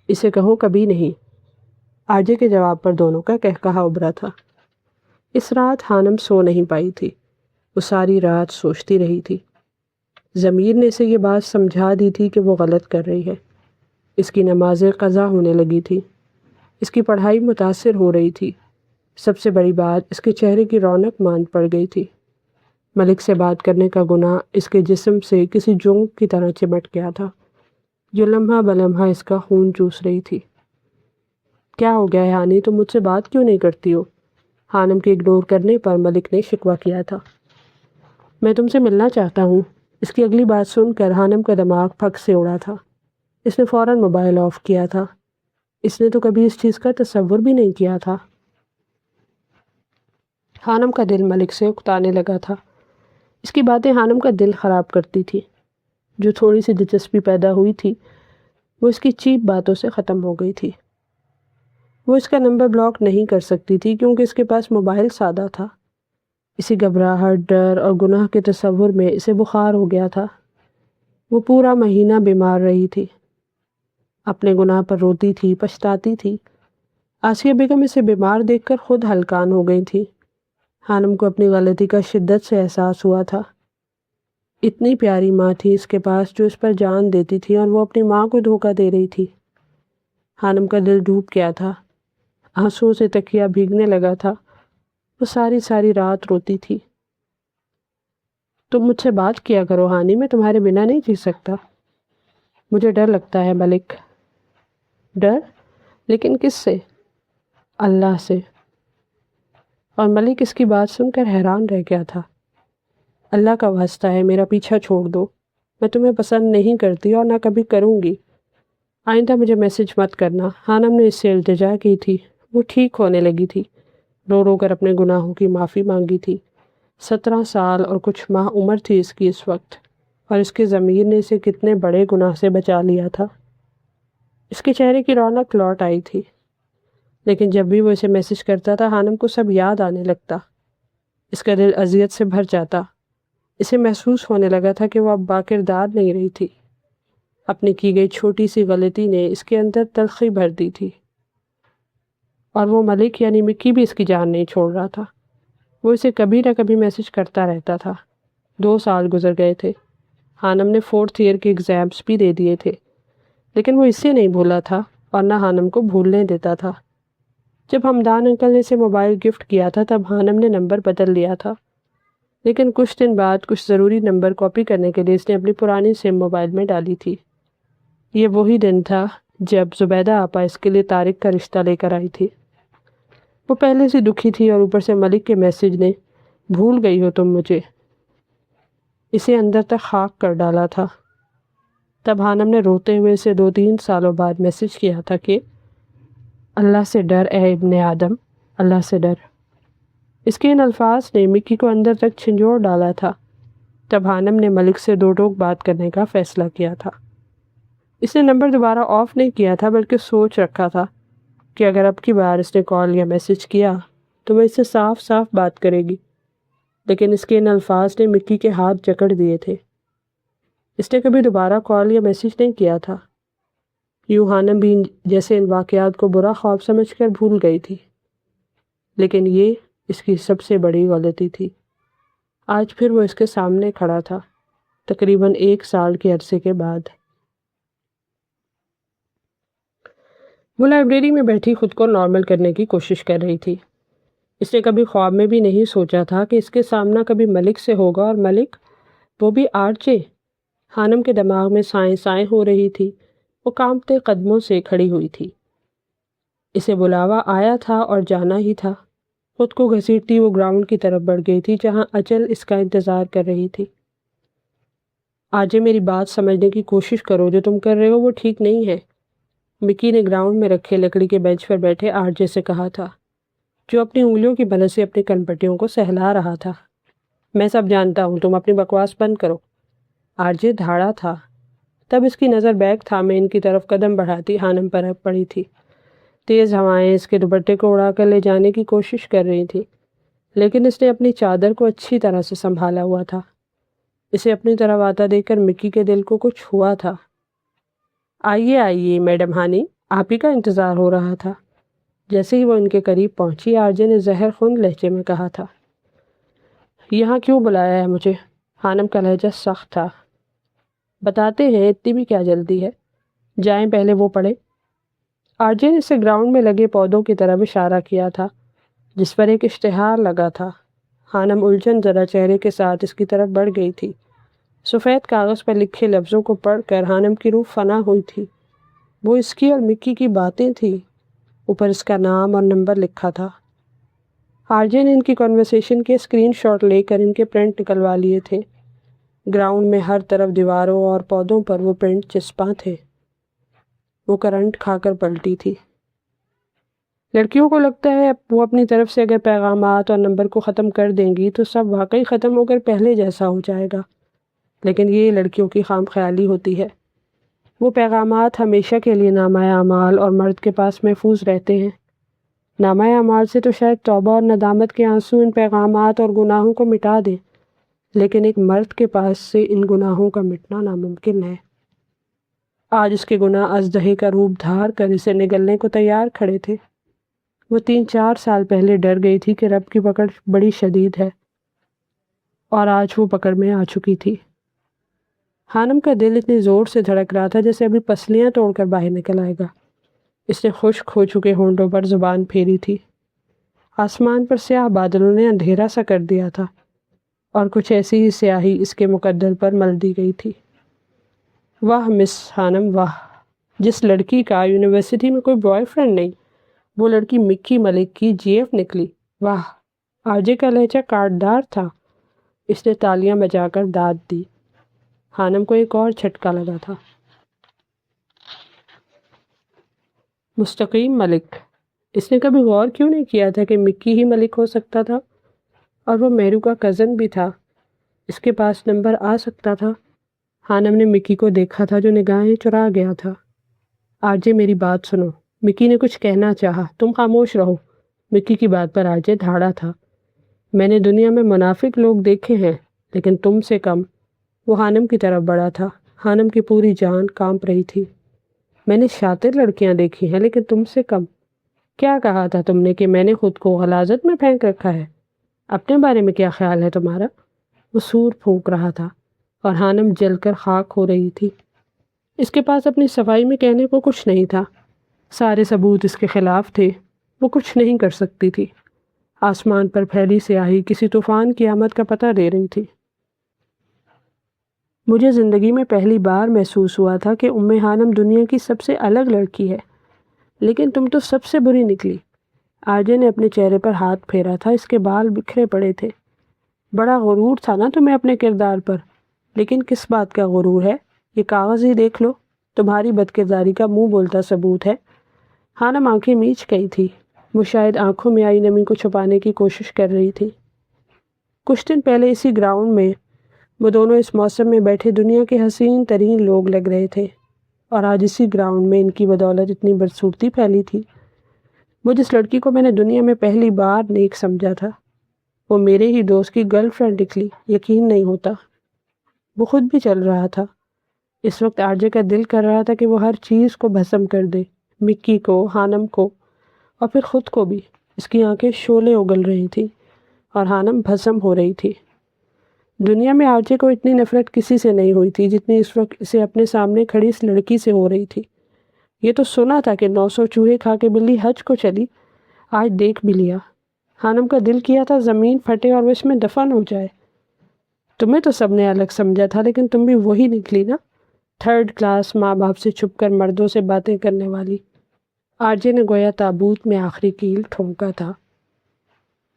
اسے کہو کبھی نہیں۔ آرجے کے جواب پر دونوں کا قہقہا ابھرا تھا۔ اس رات خانم سو نہیں پائی تھی، وہ ساری رات سوچتی رہی تھی۔ ضمیر نے اسے یہ بات سمجھا دی تھی کہ وہ غلط کر رہی ہے۔ اس کی نمازیں قضا ہونے لگی تھی، اس کی پڑھائی متاثر ہو رہی تھی، سب سے بڑی بات اس کے چہرے کی رونق ماند پڑ گئی تھی۔ ملک سے بات کرنے کا گناہ اس کے جسم سے کسی جونگ کی طرح چمٹ گیا تھا، جو لمحہ بلمحہ اس کا خون چوس رہی تھی۔ کیا ہو گیا ہے ہانی، تم مجھ سے بات کیوں نہیں کرتی ہو؟ خانم کے اگنور کرنے پر ملک نے شکوہ کیا تھا۔ میں تم سے ملنا چاہتا ہوں۔ اس کی اگلی بات سن کر خانم کا دماغ پھک سے اڑا تھا۔ اس نے فوراً موبائل آف کیا تھا۔ اس نے تو کبھی اس چیز کا تصور بھی نہیں کیا تھا۔ خانم کا دل ملک سے اکتانے لگا تھا۔ اس کی باتیں خانم کا دل خراب کرتی تھی۔ جو تھوڑی سی دلچسپی پیدا ہوئی تھی وہ اس کی چیپ باتوں سے ختم ہو گئی تھی۔ وہ اس کا نمبر بلاک نہیں کر سکتی تھی کیونکہ اس کے پاس موبائل سادہ تھا۔ اسی گھبراہٹ، ڈر اور گناہ کے تصور میں اسے بخار ہو گیا تھا۔ وہ پورا مہینہ بیمار رہی تھی، اپنے گناہ پر روتی تھی، پچھتاتی تھی۔ آسیہ بیگم اسے بیمار دیکھ کر خود ہلکان ہو گئی تھی۔ خانم کو اپنی غلطی کا شدت سے احساس ہوا تھا۔ اتنی پیاری ماں تھی اس کے پاس جو اس پر جان دیتی تھی اور وہ اپنی ماں کو دھوکہ دے رہی تھی۔ خانم کا دل ڈوب گیا تھا، آنسوؤں سے تکیہ بھیگنے لگا تھا۔ وہ ساری رات روتی تھی۔ تم مجھ سے بات کیا کرو ہانی، میں تمہارے بنا نہیں جی سکتا۔ مجھے ڈر لگتا ہے ملک۔ ڈر؟ لیکن کس سے؟ اللہ سے۔ اور ملک اس کی بات سن کر حیران رہ گیا تھا۔ اللہ کا واسطہ ہے میرا پیچھا چھوڑ دو، میں تمہیں پسند نہیں کرتی اور نہ کبھی کروں گی۔ آئندہ مجھے میسج مت کرنا۔ خانم نے اس سے التجا کی تھی۔ وہ ٹھیک ہونے لگی تھی، رو رو کر اپنے گناہوں کی معافی مانگی تھی۔ 17 سال اور کچھ ماہ عمر تھی اس کی اس وقت، اور اس کے ضمیر نے اسے کتنے بڑے گناہ سے بچا لیا تھا۔ اس کے چہرے کی رونق لوٹ آئی تھی، لیکن جب بھی وہ اسے میسج کرتا تھا خانم کو سب یاد آنے لگتا۔ اس کا دل اذیت سے بھر جاتا۔ اسے محسوس ہونے لگا تھا کہ وہ اب باکردار نہیں رہی تھی۔ اپنی کی گئی چھوٹی سی غلطی نے اس کے اندر تلخی بھر دی تھی، اور وہ ملک مکی بھی اس کی جان نہیں چھوڑ رہا تھا۔ وہ اسے کبھی نہ کبھی میسج کرتا رہتا تھا، 2 سال گزر گئے تھے۔ حانم نے 4th ایئر کے ایگزامس بھی دے دیے تھے، لیکن وہ اسے نہیں بھولا تھا اور نہ حانم کو بھولنے دیتا تھا۔ جب حمدان انکل نے اسے موبائل گفٹ کیا تھا تب حانم نے نمبر بدل لیا تھا، لیکن کچھ دن بعد کچھ ضروری نمبر کاپی کرنے کے لیے اس نے اپنی پرانی سم موبائل میں ڈالی تھی۔ یہ وہی دن تھا جب زبیدہ آپا اس کے لیے طارق کا رشتہ لے کر آئی تھی۔ وہ پہلے سے دکھی تھی اور اوپر سے ملک کے میسج نے بھول گئی ہو تم مجھے اسے اندر تک خاک کر ڈالا تھا۔ تب حانم نے روتے ہوئے اسے 2-3 سالوں بعد میسج کیا تھا کہ اللہ سے ڈر اے ابن آدم، اللہ سے ڈر۔ اس کے ان الفاظ نے مکی کو اندر تک جھنجھوڑ ڈالا تھا۔ تب حانم نے ملک سے 2 ٹوک بات کرنے کا فیصلہ کیا تھا۔ اس نے نمبر دوبارہ آف نہیں کیا تھا بلکہ سوچ رکھا تھا کہ اگر اب کی بار اس نے کال یا میسج کیا تو وہ اس سے صاف صاف بات کرے گی، لیکن اس کے ان الفاظ نے مکی کے ہاتھ جکڑ دیے تھے۔ اس نے کبھی دوبارہ کال یا میسج نہیں کیا تھا۔ یوں حانم بھی جیسے ان واقعات کو برا خواب سمجھ کر بھول گئی تھی، لیکن یہ اس کی سب سے بڑی غلطی تھی۔ آج پھر وہ اس کے سامنے کھڑا تھا، تقریباً 1 سال کے عرصے کے بعد۔ وہ لائبریری میں بیٹھی خود کو نارمل کرنے کی کوشش کر رہی تھی۔ اس نے کبھی خواب میں بھی نہیں سوچا تھا کہ اس کے سامنا کبھی ملک سے ہوگا، اور ملک وہ بھی RJ۔ حانم کے دماغ میں سائیں سائیں ہو رہی تھی۔ وہ کانپتے قدموں سے کھڑی ہوئی تھی۔ اسے بلاوا آیا تھا اور جانا ہی تھا۔ خود کو گھسیٹتی وہ گراؤنڈ کی طرف بڑھ گئی تھی جہاں اچل اس کا انتظار کر رہی تھی۔ آج میری بات سمجھنے کی کوشش کرو، جو تم کر رہے ہو وہ ٹھیک نہیں ہے، مکی نے گراؤنڈ میں رکھے لکڑی کے بینچ پر بیٹھے RJ سے کہا تھا، جو اپنی انگلیوں کی مدد سے اپنی کنپٹیوں کو سہلا رہا تھا۔ میں سب جانتا ہوں، تم اپنی بکواس بند کرو۔ RJ دھاڑا تھا۔ تب اس کی نظر بیگ تھامے ان کی طرف قدم بڑھاتی حانم پر پڑی تھی۔ تیز ہوائیں اس کے دوپٹے کو اڑا کر لے جانے کی کوشش کر رہی تھی، لیکن اس نے اپنی چادر کو اچھی طرح سے سنبھالا ہوا تھا۔ اسے اپنی طرف آتا دیکھ کر مکی کے دل کو کچھ ہوا تھا۔ آئیے آئیے میڈم ہانی، آپ ہی کا انتظار ہو رہا تھا۔ جیسے ہی وہ ان کے قریب پہنچی RJ نے زہر خون لہجے میں کہا تھا، یہاں کیوں بلایا ہے مجھے؟ حانم کا لہجہ سخت تھا۔ بتاتے ہیں، اتنی بھی کیا جلدی ہے، جائیں پہلے وہ پڑھے۔ RJ نے اسے گراؤنڈ میں لگے پودوں کی طرف اشارہ کیا تھا جس پر ایک اشتہار لگا تھا۔ حانم الجھن زدہ چہرے کے ساتھ اس کی طرف بڑھ گئی تھی۔ سفید کاغذ پر لکھے لفظوں کو پڑھ کر حانم کی روح فنا ہوئی تھی۔ وہ اس کی اور مکی کی باتیں تھیں۔ اوپر اس کا نام اور نمبر لکھا تھا۔ RJ نے ان کی کنورسیشن کے اسکرین شاٹ لے کر ان کے پرنٹ نکلوا لیے تھے۔ گراؤنڈ میں ہر طرف دیواروں اور پودوں پر وہ پرنٹ چسپاں تھے۔ وہ کرنٹ کھا کر پلٹی تھی۔ لڑکیوں کو لگتا ہے وہ اپنی طرف سے اگر پیغامات اور نمبر کو ختم کر دیں گی تو سب واقعی ختم ہو کر پہلے جیسا ہو جائے گا، لیکن یہ لڑکیوں کی خام خیالی ہوتی ہے۔ وہ پیغامات ہمیشہ کے لیے نامہ اعمال اور مرد کے پاس محفوظ رہتے ہیں۔ نامہ اعمال سے تو شاید توبہ اور ندامت کے آنسو ان پیغامات اور گناہوں کو مٹا دیں، لیکن ایک مرد کے پاس سے ان گناہوں کا مٹنا ناممکن ہے۔ آج اس کے گناہ اژدہے کا روپ دھار کر اسے نگلنے کو تیار کھڑے تھے۔ وہ 3-4 سال پہلے ڈر گئی تھی کہ رب کی پکڑ بڑی شدید ہے، اور آج وہ پکڑ میں آ چکی تھی۔ حانم کا دل اتنی زور سے دھڑک رہا تھا جیسے ابھی پسلیاں توڑ کر باہر نکل آئے گا۔ اس نے خشک ہو چکے ہونٹوں پر زبان پھیری تھی۔ آسمان پر سیاہ بادلوں نے اندھیرا سا کر دیا تھا، اور کچھ ایسی ہی سیاہی اس کے مقدر پر مل دی گئی تھی۔ واہ مس حانم واہ، جس لڑکی کا یونیورسٹی میں کوئی بوائے فرینڈ نہیں، وہ لڑکی مکی ملک کی GF نکلی۔ واہ! RJ کا لہجہ کاٹدار تھا۔ اس نے تالیاں بجا کر داد دی۔ حانم کو ایک اور جھٹکا لگا تھا۔ مستقیم ملک۔ اس نے کبھی غور کیوں نہیں کیا تھا کہ مکی ہی ملک ہو سکتا تھا، اور وہ میرو کا کزن بھی تھا۔ اس کے پاس نمبر آ سکتا تھا۔ حانم نے مکی کو دیکھا تھا جو نگاہیں چرا گیا تھا۔ RJ میری بات سنو، مکی نے کچھ کہنا چاہا، تم خاموش رہو۔ مکی کی بات پر RJ دھاڑا تھا۔ میں نے دنیا میں منافق لوگ دیکھے ہیں، لیکن تم سے کم۔ وہ حانم کی طرف بڑھا تھا۔ حانم کی پوری جان کانپ رہی تھی۔ میں نے شاطر لڑکیاں دیکھی ہیں، لیکن تم سے کم۔ کیا کہا تھا تم نے کہ میں نے خود کو غلاظت میں پھینک رکھا ہے؟ اپنے بارے میں کیا خیال ہے تمہارا؟ وہ سور پھونک رہا تھا اور ہانم جل کر خاک ہو رہی تھی۔ اس کے پاس اپنی صفائی میں کہنے کو کچھ نہیں تھا، سارے ثبوت اس کے خلاف تھے، وہ کچھ نہیں کر سکتی تھی۔ آسمان پر پھیلی سیاہی کسی طوفان کی آمد کا پتہ دے رہی تھی۔ مجھے زندگی میں پہلی بار محسوس ہوا تھا کہ ہانم دنیا کی سب سے الگ لڑکی ہے، لیکن تم تو سب سے بری نکلی۔ آرجے نے اپنے چہرے پر ہاتھ پھیرا تھا، اس کے بال بکھرے پڑے تھے۔ بڑا غرور تھا نا تمہیں اپنے کردار پر، لیکن کس بات کا غرور ہے؟ یہ کاغذ ہی دیکھ لو، تمہاری بد کرداری کا منہ بولتا ثبوت ہے۔ ہانم آنکھیں میچ گئی تھی، وہ شاید آنکھوں میں آئی نمی کو چھپانے کی کوشش کر رہی تھی۔ کچھ دن پہلے اسی گراؤنڈ میں وہ دونوں اس موسم میں بیٹھے دنیا کے حسین ترین لوگ لگ رہے تھے، اور آج اسی گراؤنڈ میں ان کی بدولت اتنی بدصورتی پھیلی تھی۔ وہ جس لڑکی کو میں نے دنیا میں پہلی بار نیک سمجھا تھا، وہ میرے ہی دوست کی گرل فرینڈ نکلی، یقین نہیں ہوتا۔ وہ خود بھی چل رہا تھا۔ اس وقت آرجے کا دل کر رہا تھا کہ وہ ہر چیز کو بھسم کر دے، مکی کو، ہانم کو، اور پھر خود کو بھی۔ اس کی آنکھیں شعلے اگل رہی تھیں اور ہانم بھسم ہو رہی تھی۔ دنیا میں آرجے کو اتنی نفرت کسی سے نہیں ہوئی تھی جتنی اس وقت اسے اپنے سامنے کھڑی اس لڑکی سے ہو رہی تھی۔ یہ تو سنا تھا کہ 900 چوہے کھا کے بلی حج کو چلی، آج دیکھ بھی لیا۔ ہانم کا دل کیا تھا زمین پھٹے اور وہ اس میں دفن ہو جائے۔ تمہیں تو سب نے الگ سمجھا تھا، لیکن تم بھی وہی نکلی نا، 3rd کلاس، ماں باپ سے چھپ کر مردوں سے باتیں کرنے والی۔ آرجے نے گویا تابوت میں آخری کیل ٹھونکا تھا۔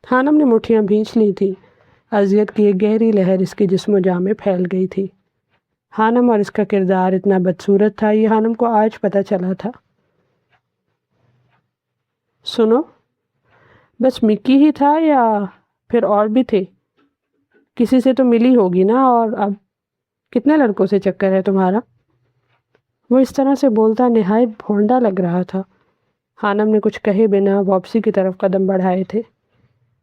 ہانم نے مٹھیاں بھینچ لی تھی، اذیت کی ایک گہری لہر اس کے جسم و جاں میں پھیل گئی تھی۔ ہانم اور اس کا کردار اتنا بدصورت تھا، یہ ہانم کو آج پتہ چلا تھا۔ سنو، بس مکی ہی تھا یا پھر اور بھی تھے؟ کسی سے تو ملی ہوگی نا، اور اب کتنے لڑکوں سے چکر ہے تمہارا؟ وہ اس طرح سے بولتا نہایت بھونڈا لگ رہا تھا۔ ہانم نے کچھ کہے بنا واپسی کی طرف قدم بڑھائے تھے۔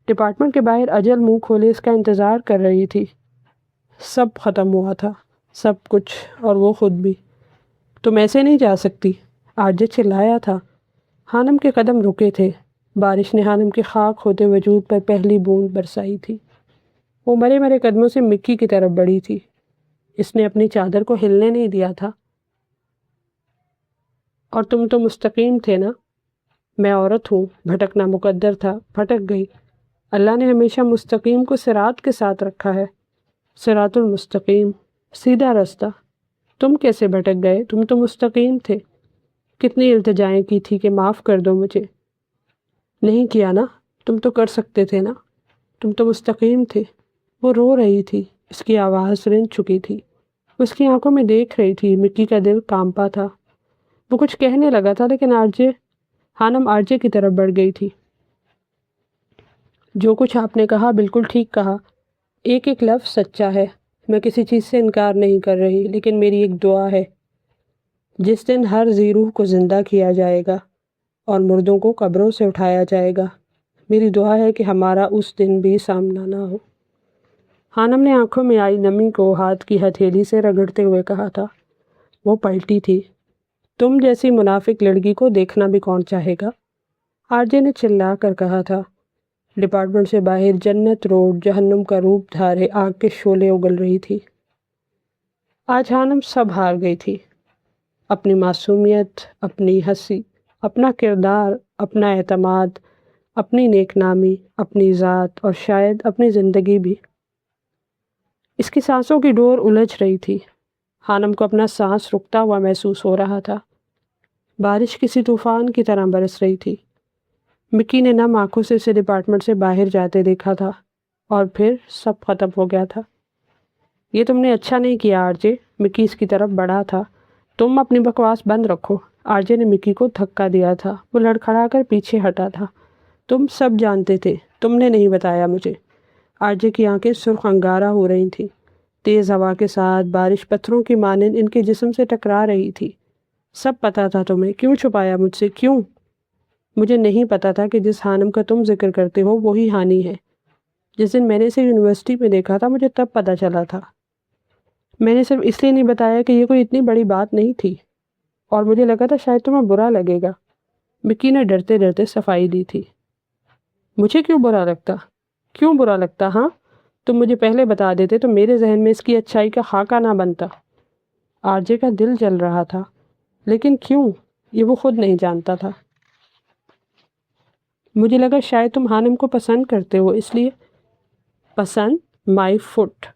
ڈپارٹمنٹ کے باہر اجل منہ کھولے اس کا انتظار کر رہی تھی۔ سب ختم ہوا تھا، سب کچھ، اور وہ خود بھی۔ تم ایسے نہیں جا سکتی، آرجے چلایا تھا۔ ہانم کے قدم رکے تھے، بارش نے ہانم کے خاک ہوتے وجود پر پہلی بوند برسائی تھی۔ وہ مرے مرے قدموں سے مکی کی طرف بڑھی تھی۔ اس نے اپنی چادر کو ہلنے نہیں دیا تھا۔ اور تم تو مستقیم تھے نا؟ میں عورت ہوں، بھٹکنا مقدر تھا، بھٹک گئی۔ اللہ نے ہمیشہ مستقیم کو صراط کے ساتھ رکھا ہے، صراط المستقیم، سیدھا راستہ۔ تم کیسے بھٹک گئے؟ تم تو مستقیم تھے۔ کتنی التجائیں کی تھی کہ معاف کر دو مجھے، نہیں کیا نا؟ تم تو کر سکتے تھے نا، تم تو مستقیم تھے۔ وہ رو رہی تھی، اس کی آواز رن چکی تھی، اس کی آنکھوں میں دیکھ رہی تھی۔ مکی کا دل کانپا تھا، وہ کچھ کہنے لگا تھا، لیکن ہانم آرجے کی طرف بڑھ گئی تھی۔ جو کچھ آپ نے کہا بالکل ٹھیک کہا، ایک ایک لفظ سچا ہے، میں کسی چیز سے انکار نہیں کر رہی، لیکن میری ایک دعا ہے۔ جس دن ہر ذی روح کو زندہ کیا جائے گا اور مردوں کو قبروں سے اٹھایا جائے گا، میری دعا ہے کہ ہمارا اس دن بھی سامنا نہ ہو۔ ہانم نے آنکھوں میں آئی نمی کو ہاتھ کی ہتھیلی سے رگڑتے ہوئے کہا تھا۔ وہ پلٹی تھی۔ تم جیسی منافق لڑکی کو دیکھنا بھی کون چاہے گا؟ آرجے نے چلا کر کہا تھا۔ ڈپارٹمنٹ سے باہر جنت روڈ جہنم کا روپ دھارے آگ کے شعلے اگل رہی تھی۔ آج ہانم سب ہار گئی تھی، اپنی معصومیت، اپنی ہنسی، اپنا کردار، اپنا اعتماد، اپنی نیک نامی، اپنی ذات، اور شاید اپنی زندگی بھی۔ اس کی سانسوں کی ڈور الجھ رہی تھی۔ ہانم کو اپنا سانس رکتا ہوا محسوس ہو رہا تھا۔ بارش کسی طوفان کی طرح برس رہی تھی۔ مکی نے نم آنکھوں سے اسے ڈپارٹمنٹ سے باہر جاتے دیکھا تھا، اور پھر سب ختم ہو گیا تھا۔ یہ تم نے اچھا نہیں کیا آرجے، مکی اس کی طرف بڑھا تھا۔ تم اپنی بکواس بند رکھو۔ آرجے نے مکی کو دھکا دیا تھا، وہ لڑکھڑا کر پیچھے ہٹا تھا۔ تم سب جانتے تھے، تم نے نہیں بتایا مجھے۔ آرجے کی آنکھیں سرخ انگارہ ہو رہی تھیں۔ تیز ہوا کے ساتھ بارش پتھروں کی مانند ان کے جسم سے ٹکرا رہی تھی۔ سب پتا تھا تمہیں، کیوں چھپایا مجھ سے، کیوں؟ مجھے نہیں پتا تھا کہ جس ہانم کا تم ذکر کرتے ہو وہی ہانی ہے۔ جس دن میں نے اسے یونیورسٹی میں دیکھا تھا مجھے تب پتا چلا تھا۔ میں نے صرف اس لیے نہیں بتایا کہ یہ کوئی اتنی بڑی بات نہیں تھی، اور مجھے لگا تھا شاید تمہیں برا لگے گا۔ مکی نے ڈرتے ڈرتے صفائی دی تھی۔ مجھے کیوں برا لگتا؟ کیوں برا لگتا؟ ہاں، تم مجھے پہلے بتا دیتے تو میرے ذہن میں اس کی اچھائی کا خاکہ نہ بنتا۔ آرجے کا دل جل رہا تھا، لیکن کیوں یہ وہ خود نہیں جانتا تھا۔ مجھے لگا شاید تم ہانم کو پسند کرتے ہو، اس لیے۔ پسند؟ مائی فٹ!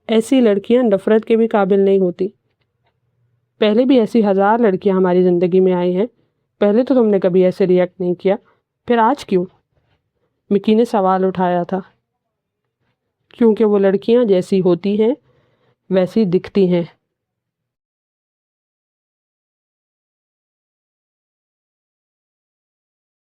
ایسی لڑکیاں نفرت کے بھی قابل نہیں ہوتی۔ پہلے بھی ایسی 1000 لڑکیاں ہماری زندگی میں آئی ہیں، پہلے تو تم نے کبھی ایسے ریئیکٹ نہیں کیا، پھر آج کیوں؟ مکی نے سوال اٹھایا تھا۔ کیونکہ وہ لڑکیاں جیسی ہوتی ہیں ویسی دکھتی ہیں،